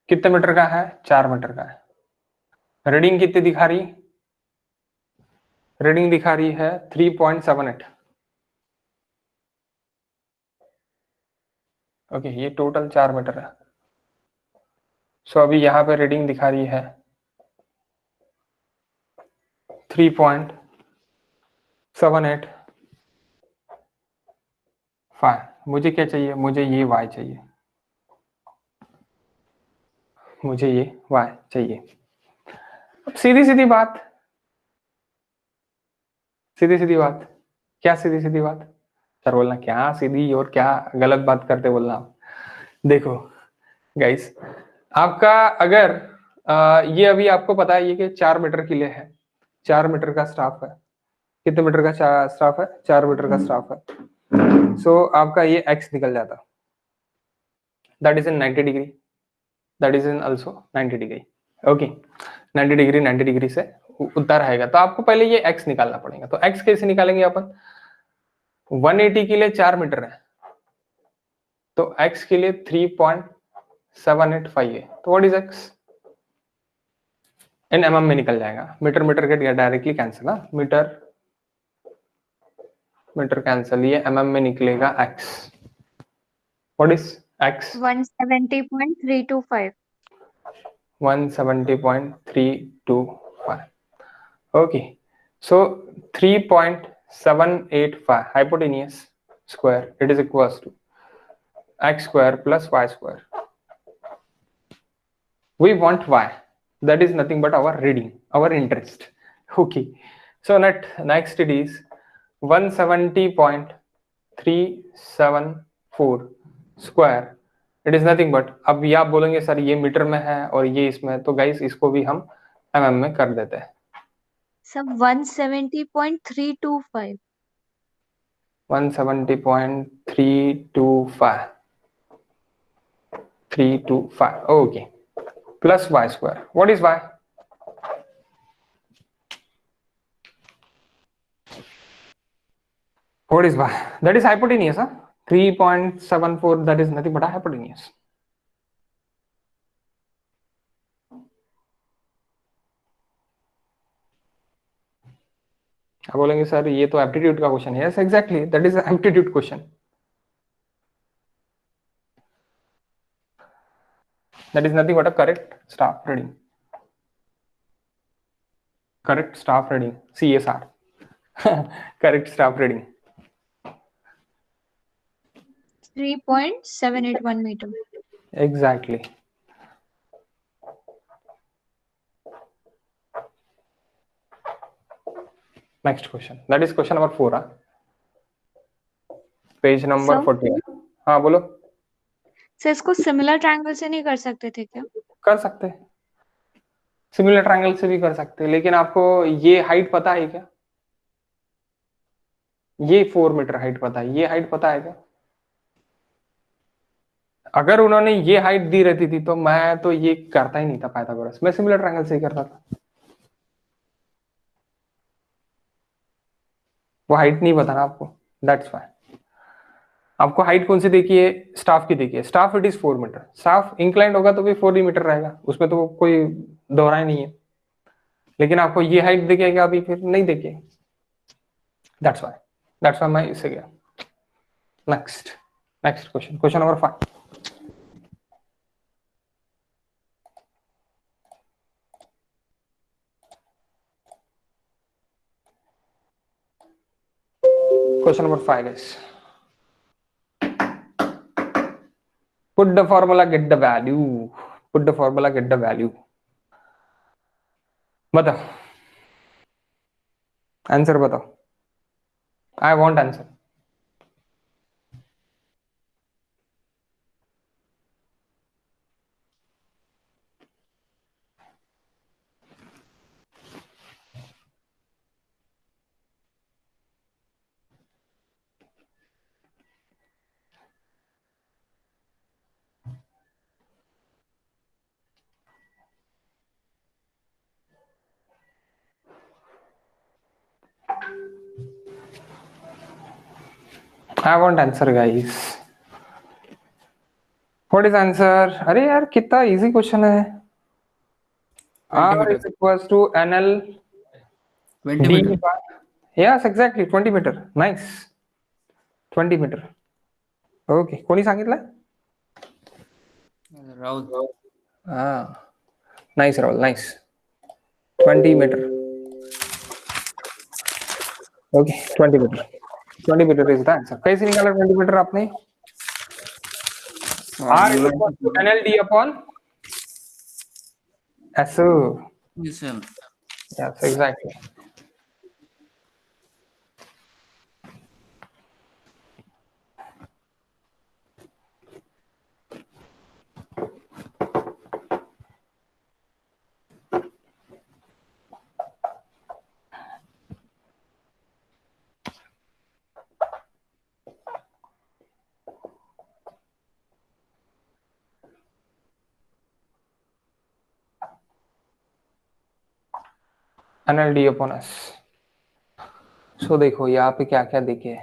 कितने मीटर का है? 4 मीटर का है. रीडिंग कितनी दिखा रही? रीडिंग दिखा रही है 3.78. ओके, ये टोटल 4 मीटर है. सो अभी यहाँ पे रीडिंग दिखा रही है 3.785. मुझे क्या चाहिए? मुझे ये y चाहिए. मुझे ये y चाहिए. अब सीधी सीधी बात, सीधी सीधी बात. क्या सीधी सीधी बात? सर बोलना क्या सीधी और क्या गलत बात करते बोलना आप. देखो गाइस, आपका अगर ये अभी आपको पता है ये कि 4 मीटर के लिए है. 4 मीटर का स्टाफ है. कितने मीटर का स्टाफ है? 4 मीटर का स्टाफ है. सो आपका ये x निकल जाता. That is in 90 degree. That is in also 90 degree. Okay, 90 degree 90 degree से उतना रहेगा. तो आपको पहले ये x निकालना पड़ेगा. तो x कैसे निकालेंगे अपन? 180 के लिए 4 मीटर है, तो x के लिए 3.785 है. तो व्हाट इज x? इन mm में निकल जाएगा. मीटर मीटर के directly cancel. Metre metre cancel, ये mm में निकलेगा x. What is x? 170.325. 170.325. okay, so 3.785 hypotenuse square, it is equals to x square plus y square. We want y, that is nothing but our reading, our interest. Okay, so next it is 170.374 square. It is nothing but, अब ये आप बोलेंगे sir ये metre में है और ये इसमें है, तो गाइस इसको भी हम mm में कर देते हैं. सब 170.325. 170.325. 325. Okay, plus y square. What is y? What is y? That is hypotenuse, huh? 3.74, that is nothing but a hypotenuse. आप बोलेंगे सर ये तो एप्टीट्यूड का क्वेश्चन है. Yes exactly, that is aptitude question. That is nothing but a correct staff reading. correct staff reading, CSR. Correct staff reading. 3.781 meter. Exactly. Next question. That is question number 4. Page number Sir? 14. हाँ बोलो. Sir इसको similar triangle से नहीं कर सकते थे क्या? कर सकते हैं, सिमिलर ट्रायंगल से भी कर सकते हैं, लेकिन आपको ये हाइट पता है क्या? ये 4 मीटर हाइट पता है, ये हाइट पता है क्या? अगर उन्होंने ये हाइट दी रहती थी तो मैं तो ये करता ही नहीं था पाइथागोरस, मैं सिमिलर ट्रायंगल से ही करता था. वो हाइट नहीं बताना आपको, दैट्स व्हाई. आपको हाइट कौन सी देखिए? स्टाफ की देखिए. Staff it is 4 metre. Staff inclined होगा तो भी 4 ही मीटर रहेगा, उसमें तो कोई दोहराई नहीं है. लेकिन आपको ये हाइट दिखेगा अभी, फिर नहीं देखे. दैट्स व्हाई मैं इससे गया. Next question, question number 5. Question number 5 guys. Put the formula, get the value. Put the formula, get the value. बताओ, आंसर बताओ. I want answer. I want answer guys. What is answer? अरे यार कितना easy question है. R is equals to NL 20 D. meter. Yes, exactly 20 meter. Nice. 20 meter. Okay, कोणी सांगितलं? Rahul. Nice Rahul, nice. 20 metre. Okay, 20 metre. 20 metre is the answer. कैसे निकाला 20 metre आपने? R is equal to NL D upon S. Yes, exactly. NL D upon S. सो देखो यहाँ पे क्या क्या देखिए.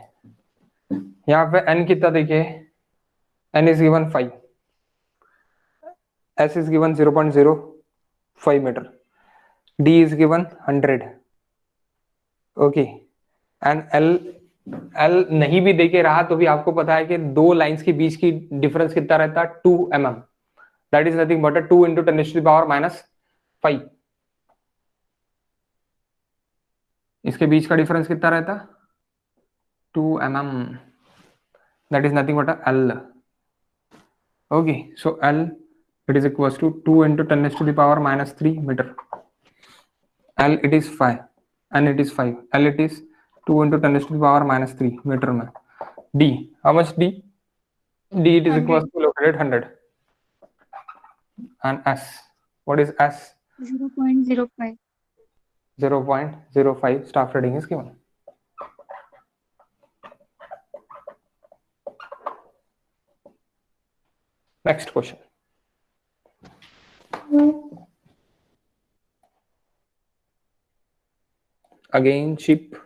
यहाँ पे N कितना देखिए? N is given 5. S is given 0.05 meter. D is given 100. Okay. And L नहीं भी देके रहा तो भी आपको पता है कि दो लाइंस के बीच की डिफरेंस कितना रहता है? 2 mm. That is nothing but 2 into 10⁻⁻5. इसके बीच का डिफरेंस कितना रहता? 2 mm. That is nothing but L. Okay, so L it is equals to 2 into 10⁻⁻3 meter. L it is 5 and it is 5. L it is 2 into 10⁻⁻3 meter में. D, how much D? D it is 100. equals to located 100. And S, what is S? 0.05. 0.05. Staff reading is given. Next question. Again ship.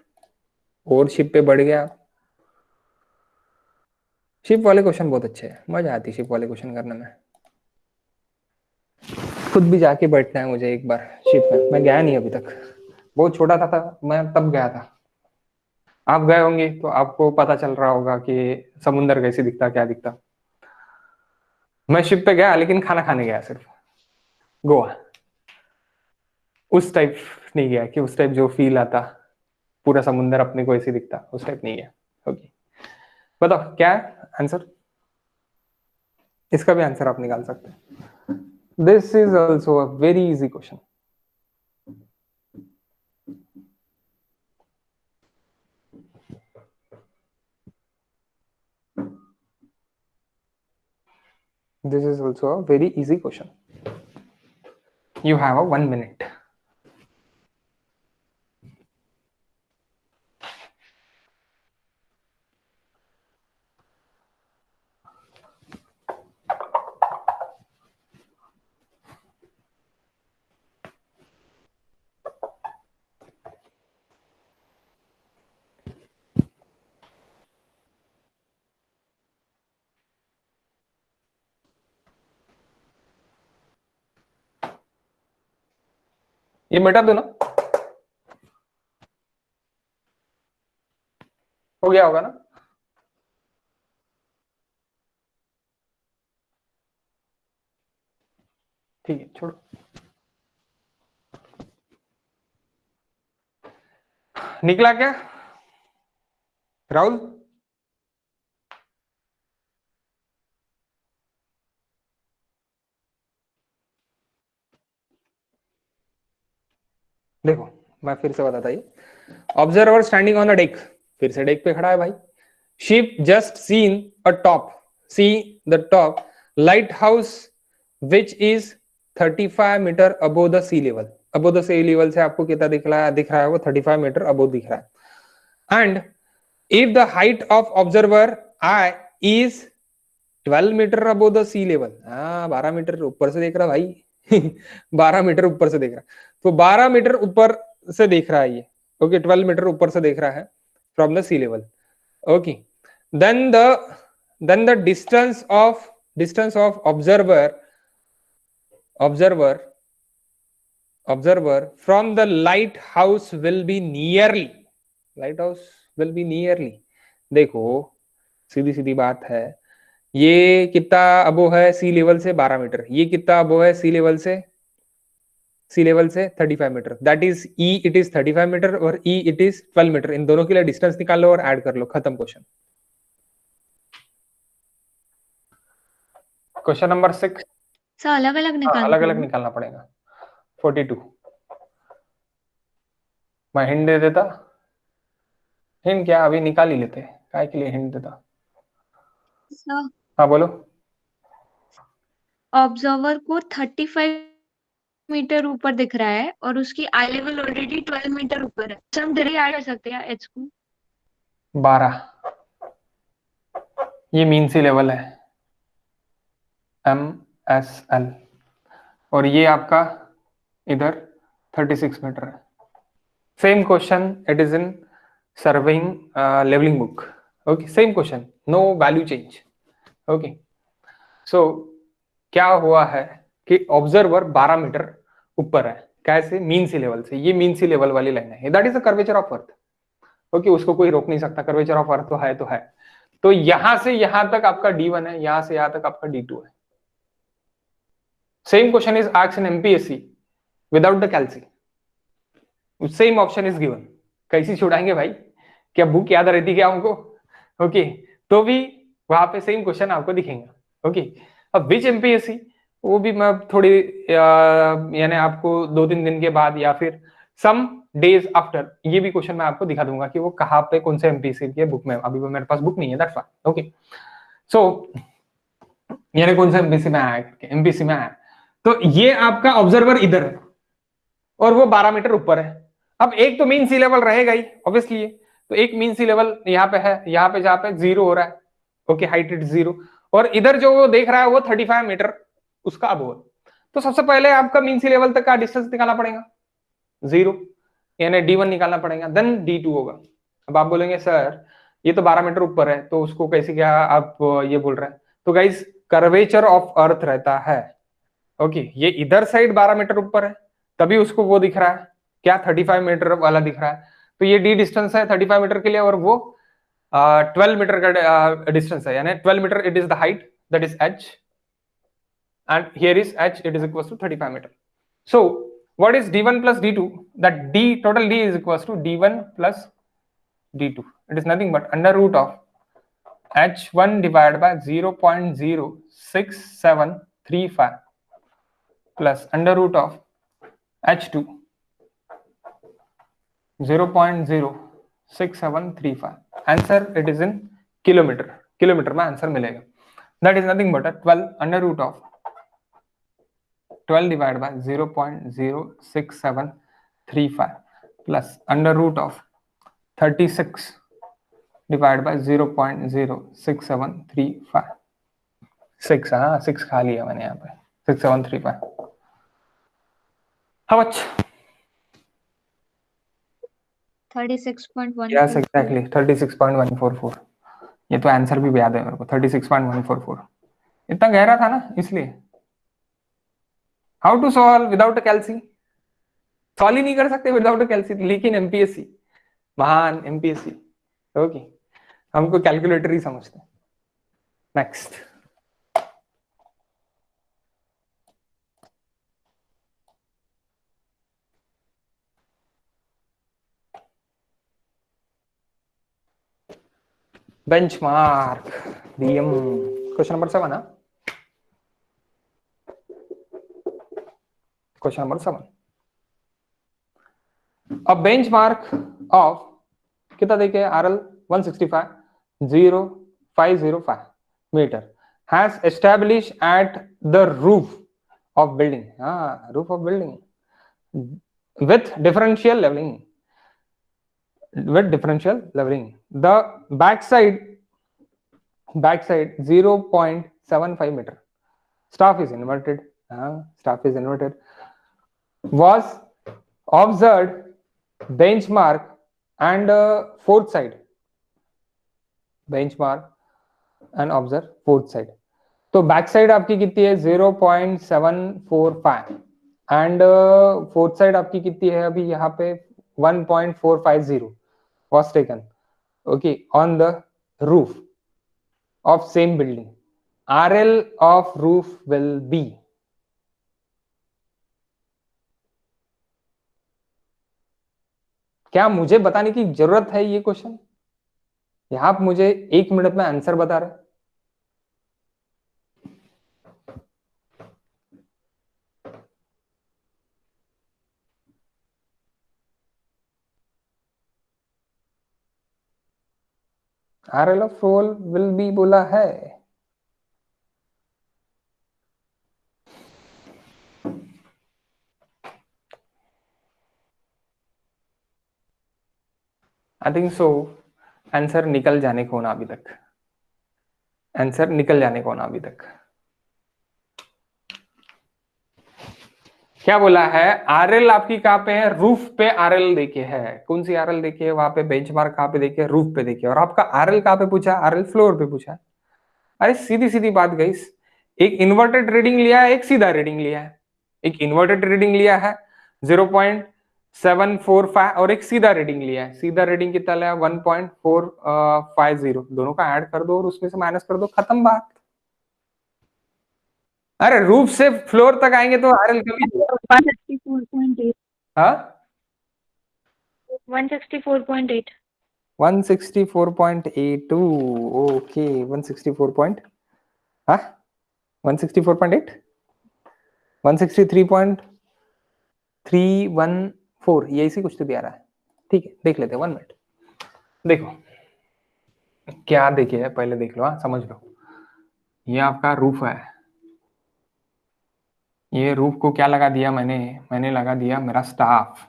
और ship पे बढ़ गया. Ship वाले question बहुत अच्छे हैं, मजा आती है शिप वाले क्वेश्चन करने में. खुद भी जाके बैठना है मुझे एक बार शिप में. मैं गया नहीं अभी तक, बहुत छोटा था मैं तब गया था. आप गए होंगे तो आपको पता चल रहा होगा कि समुंदर कैसे दिखता, क्या दिखता. मैं शिप पे गया लेकिन खाना खाने गया सिर्फ, गोवा. उस टाइप नहीं गया कि उस टाइप जो फील आता, पूरा समुंदर अपने को ऐसे दिखता, उस टाइप नहीं गया। ओके, बताओ क्या है आंसर? इसका भी आंसर आप निकाल सकते हैं। This is also a very easy question. This is also a very easy question. You have a 1 minute. ये मिटा दो ना, हो गया होगा ना? ठीक है, छोड़ो। निकला क्या राहुल? देखो मैं फिर से बताता ही। Observer standing on the deck, फिर से डेक पे खड़ा है भाई। Ship just seen a top, see the top lighthouse which is 35 metre above the sea level. Above the sea level से आपको कितना दिख रहा है वो 35 मीटर अबो दिख रहा है। And if the height of observer eye is 12 metre above the sea level, हाँ 12 मीटर ऊपर से देख रहा भाई 12 मीटर ऊपर से देख रहा, तो 12 मीटर ऊपर से देख रहा है ये। ओके, 12 मीटर ऊपर से देख रहा है from the sea level. Okay, then the distance of observer from the lighthouse will be nearly, lighthouse will be nearly। देखो सीधी सीधी बात है, ये कितना अबो है सी लेवल से 12 मीटर, ये कितना अबो है सी लेवल से 35 metre, that is E it is 35 metre और ई इट इज 12 मीटर। इन दोनों के लिए डिस्टेंस निकाल लो और ऐड कर लो, खत्म क्वेश्चन। क्वेश्चन नंबर 6 सर अलग अलग निकालना अलग अलग पड़ेगा? निकालना पड़ेगा। 42 मैं हिंट दे देता। हिंट क्या, अभी निकाल ही लेते, काय के लिए हिंट देता। सर हाँ बोलो। ऑब्जर्वर को 35 मीटर ऊपर दिख रहा है और उसकी आई लेवल ऑलरेडी 12 मीटर ऊपर है। सर हम डायरेक्ट ऐड कर सकते हैं एच को? 12 ये मीन सी लेवल है MSL, और ये आपका इधर 36 मीटर है। Same question it is in surveying levelling book. Okay, same question, no value change. Okay, so क्या हुआ है कि ऑब्जर्वर 12 मीटर ऊपर है, कैसे? मीन सी लेवल से। ये मीन सी लेवल वाली लाइन है, that is the curvature of earth. Okay, उसको कोई रोक नहीं सकता, कर्वेचर ऑफ अर्थ तो है। तो यहां से यहां तक आपका D1 है, यहां से यहां तक आपका D2 है। Same question is asked in MPSC without the calci, same option is given. कैसी छुड़ाएंगे भाई, क्या बुक याद रहती क्या उनको? ओके, तो भी वहां पे सेम क्वेश्चन आपको दिखेंगे। ओके, अब विच MPSC, वो भी मैं थोड़ी यानी आपको 2-3 दिन के बाद या फिर सम डेज आफ्टर ये भी क्वेश्चन मैं आपको दिखा दूंगा कि वो कहाँ पे कौन से MPSC की बुक में। अभी वो मेरे पास बुक नहीं है, दैट्स व्हाई। ओके, सो यानी कौन सा MPSC में आया, MPSC में आया। तो ये आपका ऑब्जर्वर इधर है और वो 12 मीटर ऊपर है। अब एक तो मीन सी लेवल रहेगा ही ऑब्वियसली, तो एक मीन सी लेवल यहाँ पे है, यहाँ पे जहाँ पे 0 हो रहा है। ओके, हाइट इट 0, और इधर जो वो देख रहा है वो 35 मीटर उसका अबोव। तो सबसे पहले आपका मीन सी लेवल तक का डिस्टेंस निकालना पड़ेगा 0, यानी D1 निकालना पड़ेगा, देन D2 होगा। अब आप बोलेंगे सर ये तो 12 मीटर ऊपर है, तो उसको कैसे क्या आप ये बोल रहे हैं? तो गाइस कर्वेचर ऑफ अर्थ रहता है। ओके, ये इधर साइड 12 मीटर ऊपर है, तभी उसको वो दिख रहा है क्या, 35 मीटर वाला दिख रहा है। तो ये D डिस्टेंस है 35 मीटर के लिए, और वो 12 मीटर का डिस्टेंस है, यानी 12 metre it is the height, that is H, and here is H, it is equals to 35 meter. So What is d1 plus d2? That d total d is equals to d1 plus d2. It is nothing but under root of h1 divided by 0.06735 plus under root of h2 0.06735. Answer it is in kilometre में answer मिलेगा. That is nothing but a 12 under root of 12 divided by 0.06735 plus under root of 36 divided by 0.06735. 6 हाँ 6 खा लिया मैंने यहाँ पे 6735. How much? 36.144. Yes, exactly 36.144. ये तो आंसर भी याद है मेरे को 36.144. इतना गहरा था ना इसलिए. How to solve without a calci? Solve ही नहीं कर सकते विदाउट अ कैलसी, लेकिन एमपीएससी महान एमपीएससी ओके हमको कैलकुलेटर ही समझते हैं. Next benchmark DM question number 7 huh? Question number 7. A benchmark of कितना देखे RL 165.0505 meter has established at the roof of building. Roof of building with differential leveling. The backside 0.75 meter. Staff is inverted. Was observed benchmark and fourth side. Benchmark and observe fourth side. तो back side आपकी कितनी है 0.745 and fourth side आपकी कितनी है अभी यहाँ पे 1.450 was taken okay on the roof of same building. RL of roof will be क्या मुझे बताने की जरूरत है ये क्वेश्चन या आप मुझे 1 मिनट में आंसर बता रहे? RL of roll will be बोला है. आई थिंक सो आंसर निकल जाने को ना अभी तक. आंसर निकल जाने को ना अभी तक. क्या बोला है? आरएल आपकी कहाँ पे है? रूफ पे आरएल देखिए है. कौन सी आरएल देखिए? वहां पे बेंचमार्क कहाँ पे देखिए? रूफ पे देखिए. और आपका आरएल कहाँ पे पूछा? आरएल फ्लोर पे पूछा. अरे सीधी सीधी बात गाइस. एक इन्वर्टेड रीडिंग लिया है, एक सीधा रीडिंग लिया है. एक इन्वर्टेड रीडिंग लिया है 0.745 और एक सीधा रीडिंग लिया है. सीधा रीडिंग कितना लिया? 1.450. दोनों का ऐड कर दो और उसमें से माइनस कर दो, खत्म बात. अरे रूफ से फ्लोर तक आएंगे तो आरएल कभी 164.8. हाँ 164.8. 164.82 ओके 164.8 163.314 ये इसी कुछ तो भी आ रहा है. ठीक है देख लेते हैं 1 मिनट. देखो क्या देखे है पहले देख लो. समझ लो ये आपका रूफ है. ये रूफ को क्या लगा दिया मैंने लगा दिया मेरा स्टाफ.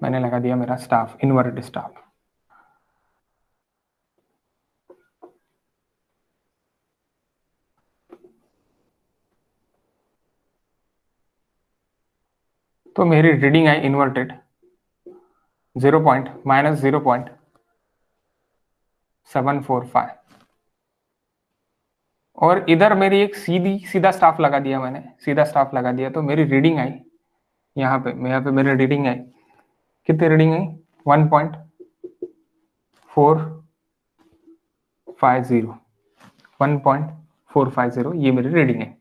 मैंने लगा दिया मेरा स्टाफ, इन्वर्टेड स्टाफ. तो मेरी रीडिंग आई इन्वर्टेड -0.745 और इधर मेरी एक सीधा स्टाफ लगा दिया मैंने. सीधा स्टाफ लगा दिया तो मेरी रीडिंग आई यहाँ पे मेरी रीडिंग आई. कितनी रीडिंग आई? 1.450 ये मेरी रीडिंग है.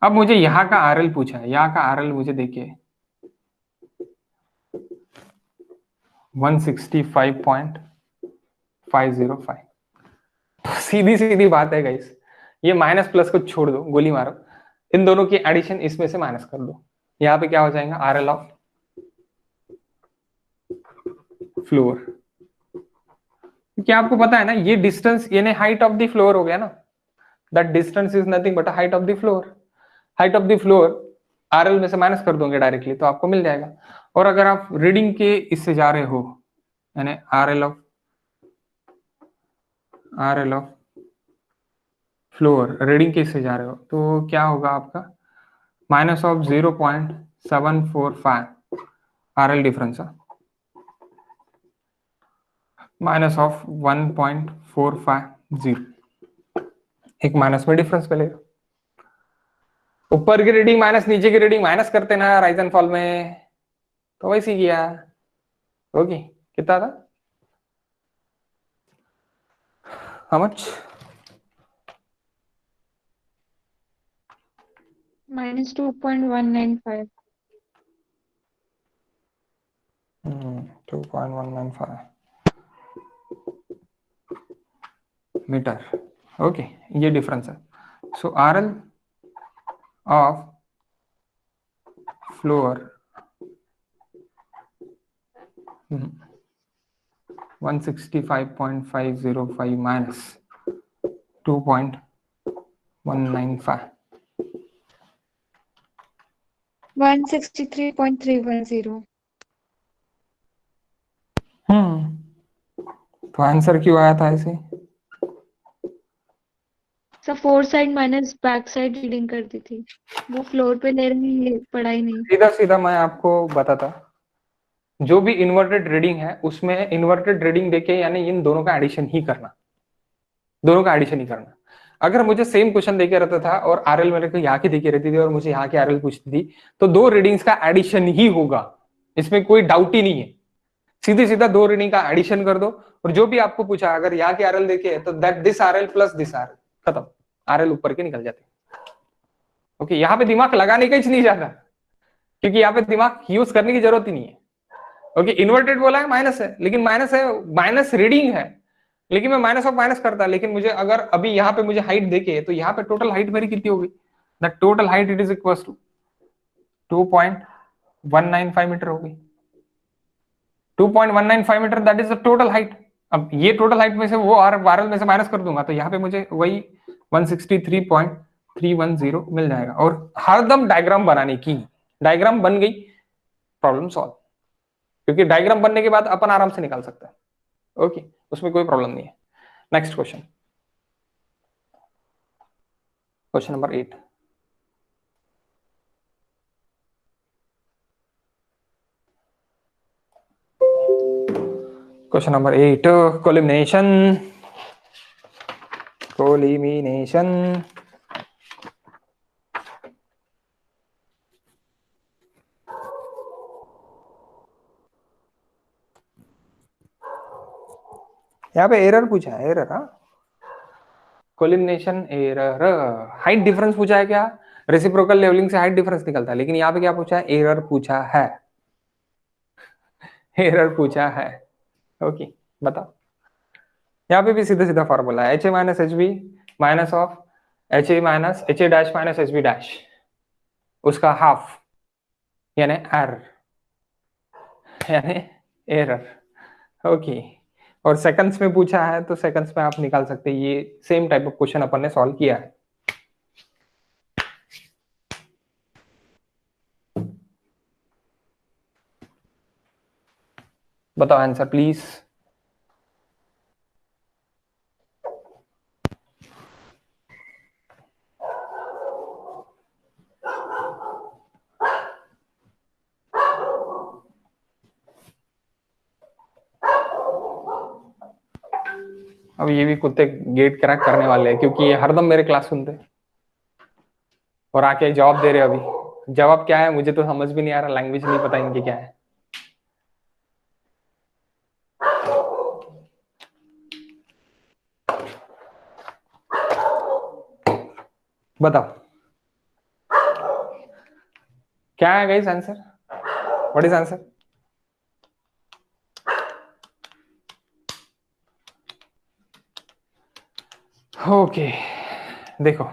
अब मुझे यहाँ का आरएल पूछा है, यहाँ का आरएल मुझे देखिए 165.505। सीधी सीधी बात है गाइस, ये माइनस प्लस को छोड़ दो, गोली मारो, इन दोनों की एडिशन इसमें से माइनस कर दो, यहाँ पे क्या हो जाएगा आरएल ऑफ फ्लोर। क्योंकि आपको पता है ना ये डिस्टेंस यानी हाइट ऑफ द फ्लोर हो गया ना, that distance is nothing but height of the floor. Height of the floor RL में से माइनस कर दोगे डायरेक्टली तो आपको मिल जाएगा। और अगर आप रीडिंग के इससे जा रहे हो यानी आरएल ऑफ फ्लोर रीडिंग के इससे जा रहे हो तो क्या होगा आपका minus of 0.745 RL difference minus of 1.450, एक माइनस में डिफरेंस मिलेगा। ऊपर की रीडिंग माइनस नीचे की रीडिंग माइनस करते ना राइज एंड फॉल में, तो वैसे ही किया। ओके कितना था, हाउ मच, -2.195 2.195 मीटर। ओके ये डिफरेंस है। सो आरएल ऑफ फ्लोर 165.505 minus 2.195 163.310। तो आंसर क्यों आया था ऐसे? सब four side minus back side reading कर दी थी, वो फ्लोर पे ले रही है, पढ़ाई नहीं। सीधा सीधा मैं आपको बताता, जो भी इन्वर्टेड रीडिंग है उसमें इन्वर्टेड रीडिंग देके यानी इन दोनों का एडिशन ही करना, दोनों का एडिशन ही करना। अगर मुझे सेम क्वेश्चन देके रहता था और आरएल मेरे को यहाँ की देके रहती थी और मुझे यहाँ की आरएल पूछती थी तो दो रीडिंग्स का एडिशन ही होगा, इसमें कोई डाउट ही नहीं है। सीधे सीधा दो रीडिंग का एडिशन कर दो और जो भी आपको पूछा अगर यहाँ की आरएल देखे तो that this RL plus this RL, खत्म, आरएल ऊपर के निकल जाते। ओके यहाँ पे दिमाग लगाने का ही नहीं जाता क्योंकि यहाँ पे दिमाग यूज करने की जरूरत ही नहीं है। ओके इन्वर्टेड बोला है माइनस है, लेकिन माइनस है, माइनस रीडिंग है, लेकिन मैं माइनस ऑफ माइनस करता, लेकिन मुझे अगर अभी यहाँ पे मुझे हाइट देखे तो यहाँ पे टोटल हाइट मेरी कितनी होगी, the total height it is equal to 2.195 metre होगी, 2.195 metre that is the total height. अब ये टोटल हाइट में से वो आरएल में से माइनस कर दूंगा तो यहाँ पे मुझे वही 163.310 मिल जाएगा। और हरदम डायग्राम बनाने की, डायग्राम बन गई प्रॉब्लम सॉल्व, क्योंकि डायग्राम बनने के बाद अपन आराम से निकाल सकते हैं। ओके उसमें कोई प्रॉब्लम नहीं है। Next question, question number 8। Question number 8 कोलिमिनेशन, यहाँ पे एरर पूछा है, एरर, हाँ कोलिमिनेशन एरर। हाइट डिफरेंस पूछा है क्या, रेसिप्रोकल लेवलिंग से हाइट डिफरेंस निकलता है, लेकिन यहाँ पे क्या पूछा है, एरर पूछा है, एरर पूछा है। ओके बताओ, यहाँ पे भी सीधा सीधा फॉर्मूला है, H A minus H B minus of H A minus H A dash minus H B dash, उसका हाफ यानी एरर, यानी एरर। ओके और सेकंड्स में पूछा है तो सेकंड्स में आप निकाल सकते हैं, ये सेम टाइप ऑफ क्वेश्चन अपन ने सॉल्व किया है। बताओ आंसर प्लीज। अब ये भी कुत्ते गेट क्रैक करने वाले हैं क्योंकि ये हरदम मेरे क्लास सुनते हैं और आके जवाब दे रहे। अभी जवाब क्या है मुझे तो समझ भी नहीं आ रहा, लैंग्वेज नहीं पता इनकी क्या है। बताओ क्या है guys answer? What is answer? Okay, देखो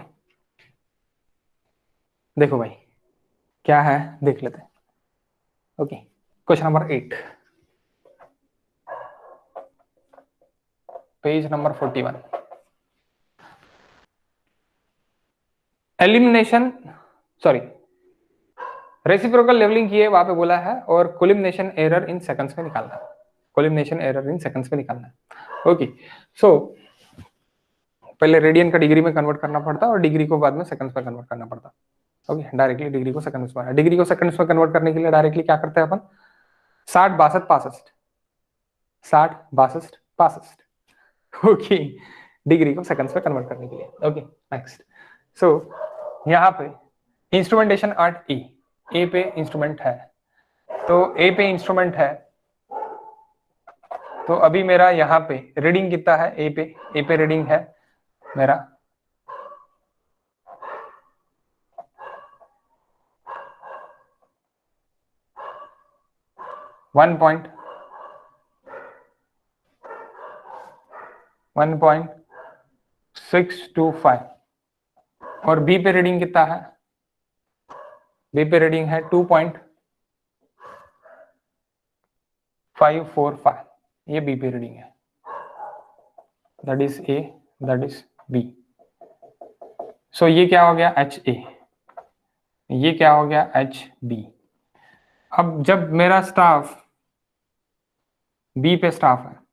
देखो भाई क्या है, देख लेते हैं। Okay, question number 8, page number 41। Elimination, sorry, reciprocal levelling की है वहां पे बोला है, और कोलिमिनेशन एरर इन सेकंड्स में निकालना है। कोलिमिनेशन एरर इन सेकंड्स में निकालना है। ओके, सो पहले रेडियन का डिग्री में कन्वर्ट करना पड़ता और डिग्री को बाद में सेकंड्स में कन्वर्ट करना पड़ता। ओके, डायरेक्टली डिग्री को सेकंड्स में, डिग्री को सेकंड्स में कन्वर्ट करने के लिए डायरेक्टली क्या करते हैं अपन, 60 62 65, 60 62 65। ओके, डिग्री को सेकंड्स में कन्वर्ट करने के लिए। Okay, next. सो यहाँ पे इंस्ट्रूमेंटेशन आर्ट ए पे इंस्ट्रूमेंट है, तो ए पे इंस्ट्रूमेंट है, तो अभी मेरा यहाँ पे रीडिंग कितना है, ए पे रीडिंग है मेरा 1.625, और बी पे रीडिंग कितना है, बी पे रीडिंग है 2.545, ये बी पे रीडिंग है, that is A, that is B. So ये क्या हो गया, एच ए, ये क्या हो गया, एच बी। अब जब मेरा स्टाफ बी पे स्टाफ है,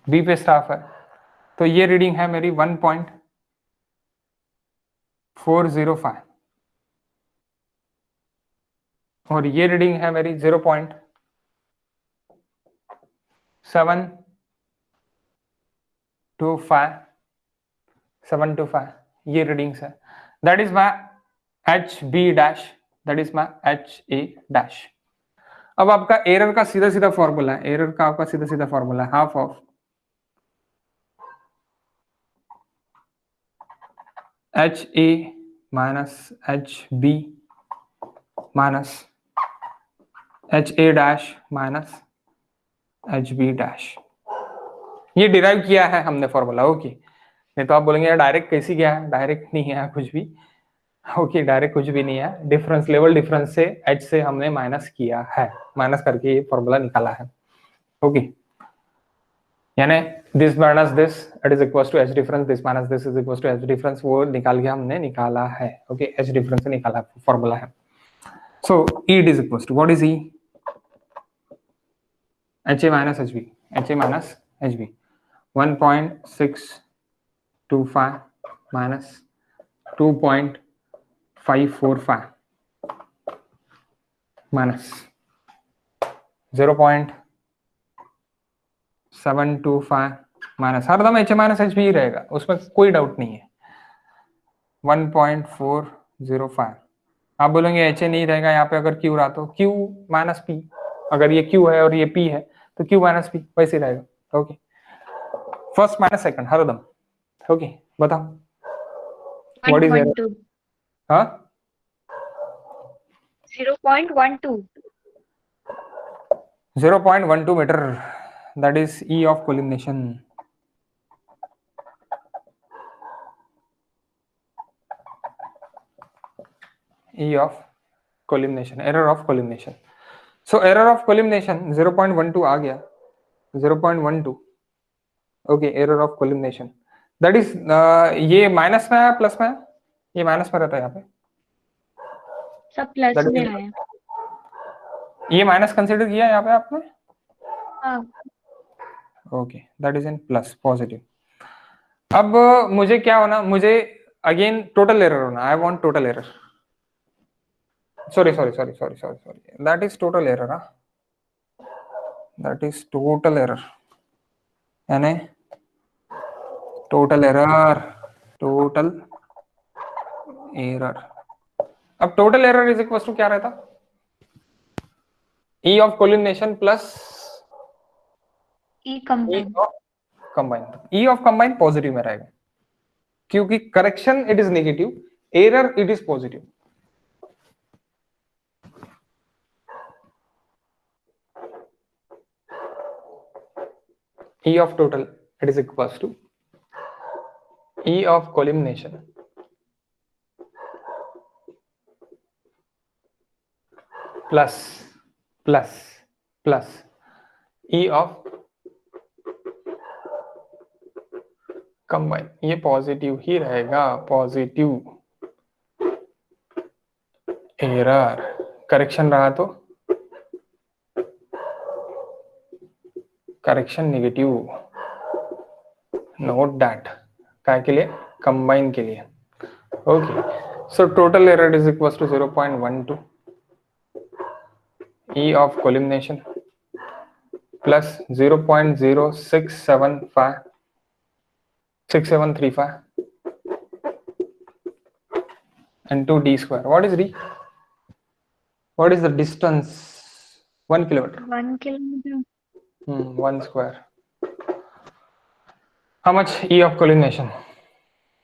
बी पे स्टाफ है, तो ये रीडिंग है मेरी 1.405, और ये रीडिंग है मेरी 0.725, ये रीडिंग्स है, that is my H B dash, that is my H A dash. अब आपका एरर का सीधा सीधा फॉर्मूला है, एरर का आपका सीधा सीधा फॉर्मूला है half of H A minus H B minus H A dash minus H B dash. ये डिराइव किया है हमने फॉर्मूला। ओके, नहीं तो आप बोलेंगे यार डायरेक्ट कैसी गया है, डायरेक्ट नहीं है कुछ भी। ओके, डायरेक्ट कुछ भी नहीं है, डिफरेंस, लेवल डिफरेंस से एच से हमने माइनस किया है, माइनस करके ये फॉर्मूला निकाला है। ओके, यानी this minus this it is equal to H difference, this minus this is equal to H difference, वो निकाल के हमने निकाला है। ओके, एच डिफरेंस से निकाला फॉर्मूला है। So E is equal to what is E, H A minus H B, H A minus H B, 1.625 minus 2.545 minus 0.725 minus, हरदम H A minus H B ही रहेगा, उसमें कोई डाउट नहीं है। 1.405, आप बोलेंगे एच ए नहीं रहेगा यहाँ पे, अगर क्यू रहा तो क्यू माइनस पी, अगर ये क्यू है और ये पी है तो क्यू माइनस पी वैसे रहेगा। ओके, फर्स्ट माइनस सेकंड हरदम। ओके, बताओ व्हाट इज एरर? 1.12, हाँ, 0.12, 0.12 metre, that is E of collimation. E of collimation, error of collimation. So error of collimation 0.12 आ गया, 0.12। Okay, error of collimation that is ये minus में है plus में है, ये माइनस में रहता है यहाँ पे, सब प्लस That में is- आया। ये माइनस कंसिडर किया यहाँ पे आपने। हाँ, okay, that is in plus positive. अब मुझे क्या होना, मुझे अगेन टोटल एरर होना, I want total error, sorry, that is total error, that is total error, यानी total error, total error। अब total error is equal to क्या रहता, E of collimation plus E E compound, of combine, E of combine positive में रहेगा क्योंकि correction it is negative, error it is positive. E of total it is equals to E of collimation plus E of combine. ये positive ही रहेगा, positive error, correction रहा तो correction negative, note that, काय के लिए, कंबाइन के लिए। Okay, so total error is equal to 0.12 E of collimation plus 0.0635 into d square. What is d? What is the distance? 1 kilometer. 1 kilometer. 1 square. How much E of collimation?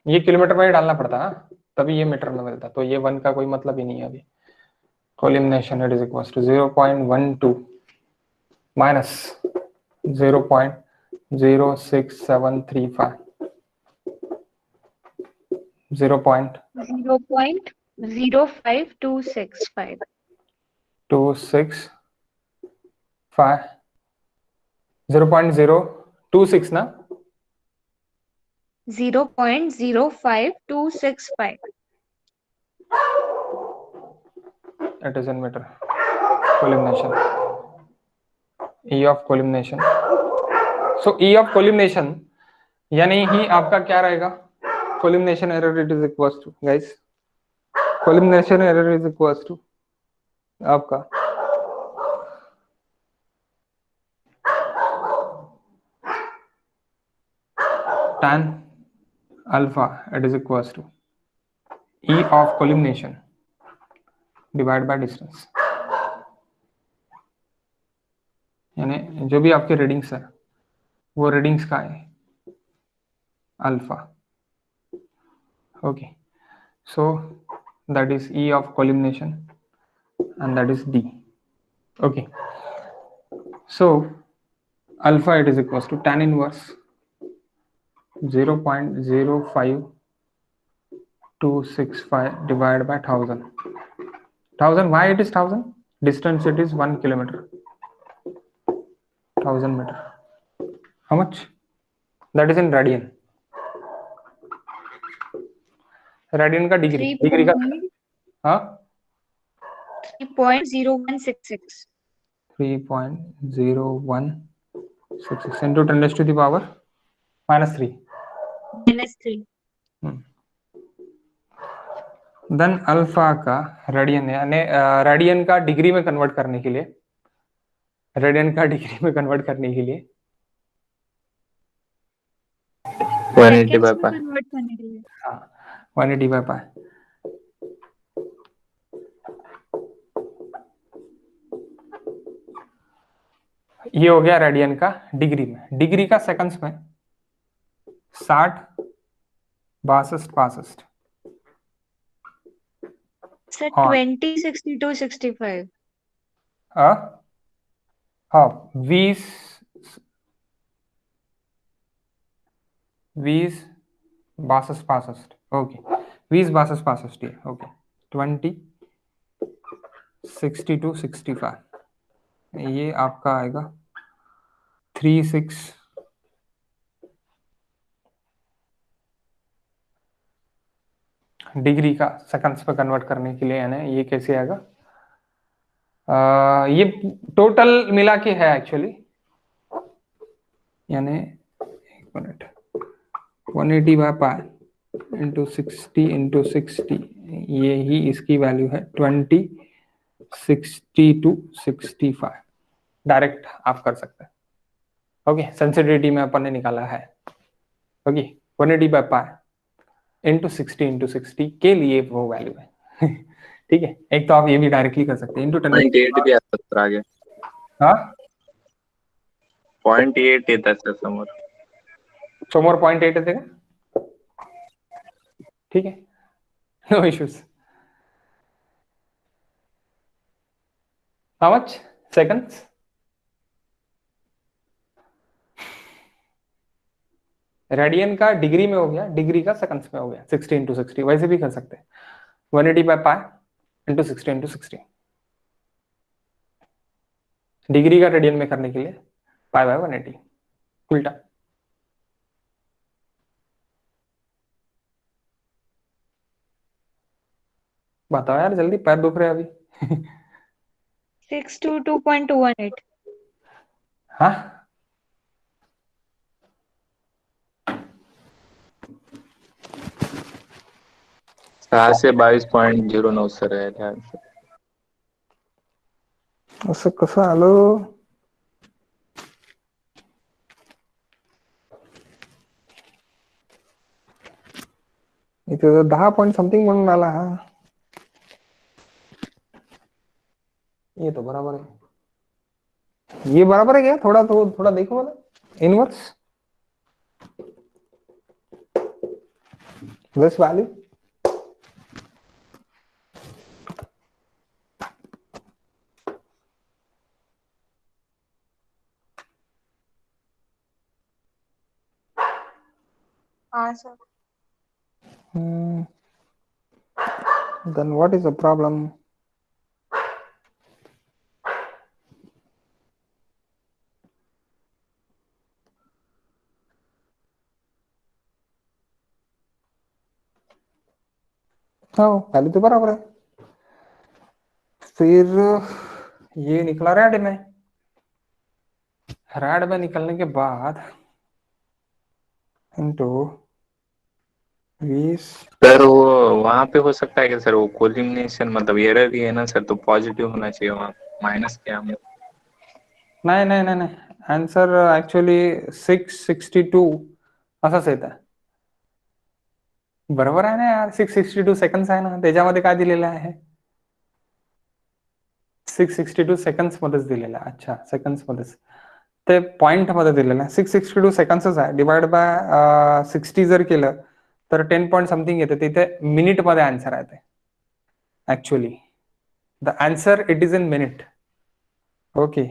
ये kilometre में ही डालना पड़ता है, तभी ये metre में मिलता, तो ये 1 का कोई मतलब ही नहीं है अभी। Collimation it is equals to 0.12 minus 0.06735 0.05265 0.026 ना 0.05265 it is in meter. Collimation, E of collimation, so E of collimation यानी ही आपका क्या रहेगा, collimation error it is equals to, guys, collimation error is equals to आपका tan alpha it is equals to E of collimation divide by distance, यानी जो भी आपके readings है वो रीडिंग्स का है alpha. Okay, so that is E of collimation and that is D. Okay, so alpha it is equals to tan inverse 0.05265 divided by 1000. Why it is 1000? Distance it is 1 kilometer, 1000 meter. How much? That is in radian. Radian का degree, degree का हाँ 3.0166 3.0166 into 10 raised to the power -3. -3 then alpha का radian, यानी radian का degree में convert करने के लिए, रेडियन का डिग्री में कन्वर्ट करने के लिए 180 by pi. कन्वर्ट करने के लिए, हाँ 180 by pi। ये हो गया रेडियन का डिग्री में, डिग्री का सेकंड्स में 60 62 सर हाँ। 20 62 65 हाँ 20 62 65, ओके 20 62 65, ओके 20 62 65, ये आपका आएगा 36 डिग्री का सेकंड्स पे कन्वर्ट करने के लिए, यानी ये कैसे आएगा, ये टोटल मिला के है एक्चुअली, यानी एक minute 180 by pi into 60 into 60, ये ही इसकी वैल्यू है 20 62 65, डायरेक्ट आप कर सकते हैं। ओके, सेंसिटिविटी में अपन ने निकाला है, okay 180 by pi into 60 into 60 के लिए वो वैल्यू है ठीक है, एक तो आप ये भी डायरेक्टली कर सकते हैं इंटू 10 0.8 भी आ सकता आगे, हाँ 0.8 येत असेल समोर, शो मोर 0.8 देगा, ठीक है, no issues. How much seconds? Radian का डिग्री में हो गया, डिग्री का सेकंड्स में हो गया, 60 इंटू 60, वैसे भी कर सकते हैं 180 by pi into 60 into 60, degree का रेडियन में करने के लिए पाई बाय 180 उल्टा। बताओ यार जल्दी, पैर दुख रहे हैं अभी। 622.218। हाँ, सात से 22.09 सर है ध्यान से। असं कसं आलं? इथे तर 10 पॉइंट समथिंग म्हणून आला हा। ये तो बराबर है, ये बराबर है क्या? थोड़ा तो थोड़ा देखो वाला इनवर्स दिस वैल्यू। हाँ sir. Then what is the problem? हाँ वैल्यू तो बराबर है, फिर ये निकला रैड में, रैड में निकलने के बाद इंटू 20। सर वो वहाँ पे हो सकता है कि सर वो कोलिमिनेशन मतलब एरर ही है ना सर, तो पॉजिटिव होना चाहिए वहाँ, माइनस क्या हम। नाही नाही नाही नाही, आन्सर ऍक्च्युअली 662 असाच येत आहे। बरोबर आहे ना यार, 662 सेकंड्स आहे ना, त्याच्यामध्ये काय दिलेलं आहे? 662 सेकंड्स मध्येच दिलेलं आहे। अच्छा, सेकंड्स मध्येच ते पॉइंट मध्ये दिलेलं आहे, 662 सेकंड्सच आहे, डिवाइड बाय 60 जर केलं तर 10 पॉइंट समथिंग येते, तिथे मिनिट मध्ये आन्सर आहे ते। Actually the answer it is in minute. Okay,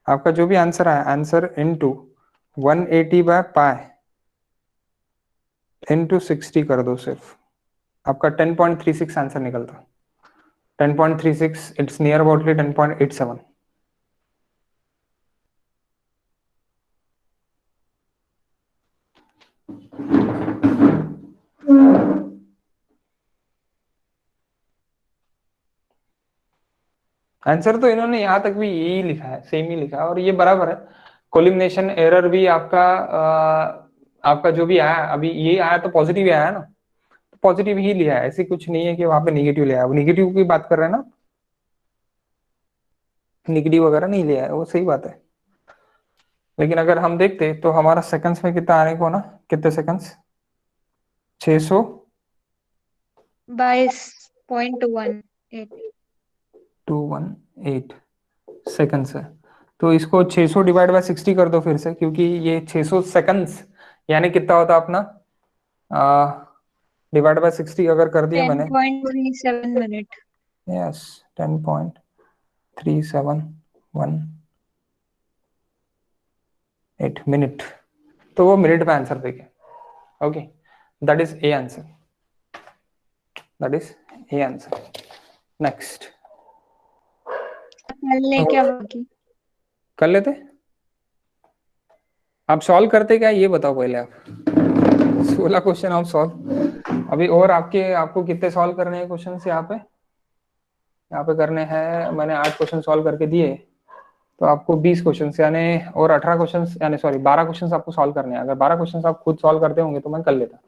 आपका जो भी आंसर है, answer into 180 by pi into 60 कर दो, सिर्फ आपका 10.36 आंसर निकलता। 10.36, इट्स नियर अबाउटली 10.87। आंसर तो इन्होंने यहाँ तक भी यही लिखा है, सेम ही लिखा है, और ये बराबर है। कोलिमिनेशन एरर भी आपका जो भी आया अभी, ये आया तो पॉजिटिव ही आया ना, तो पॉजिटिव ही लिया है, ऐसी कुछ नहीं है कि वहां पे निगेटिव लिया है। वो निगेटिव की बात कर रहे हैं ना, निगेटिव वगैरह नहीं लिया है, वो सही बात है। लेकिन अगर हम देखते तो हमारा सेकंड्स में कितना आने को ना, कितने सेकंड्स? 600 22.218। 218 सेकंड्स है, तो इसको 600 डिवाइड बाय 60 कर दो फिर से, क्योंकि ये 600 सेकंड्स यानी कितना होता अपना, डिवाइड बाय 60 अगर कर दिया मैंने, 10.37 मिनट। यस 10.3718 मिनट, तो वो मिनट में आंसर देंगे। Okay, that is A answer, that is A answer. Next पहले क्या बाकी? कर लेते, आप सॉल्व करते क्या ये बताओ पहले आप। 16 क्वेश्चन आप सॉल्व अभी, और आपको कितने सॉल्व करने हैं क्वेश्चन यहाँ पे करने हैं। मैंने 8 क्वेश्चन सॉल्व करके दिए, तो आपको 20 क्वेश्चन यानी और 18 क्वेश्चन यानी सॉरी 12 क्वेश्चन आपको सॉल्व करने हैं। अगर 12 क्वेश्चन आप खुद सॉल्व करते होंगे तो मैं कर लेता,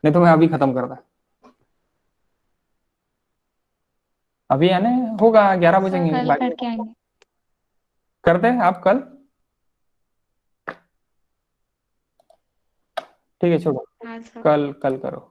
नहीं तो मैं अभी खत्म करता। अभी यानी होगा 11 बजे कल करके आएंगे। करते हैं आप कल, ठीक है छोड़ो, हाँ सर। कल करो।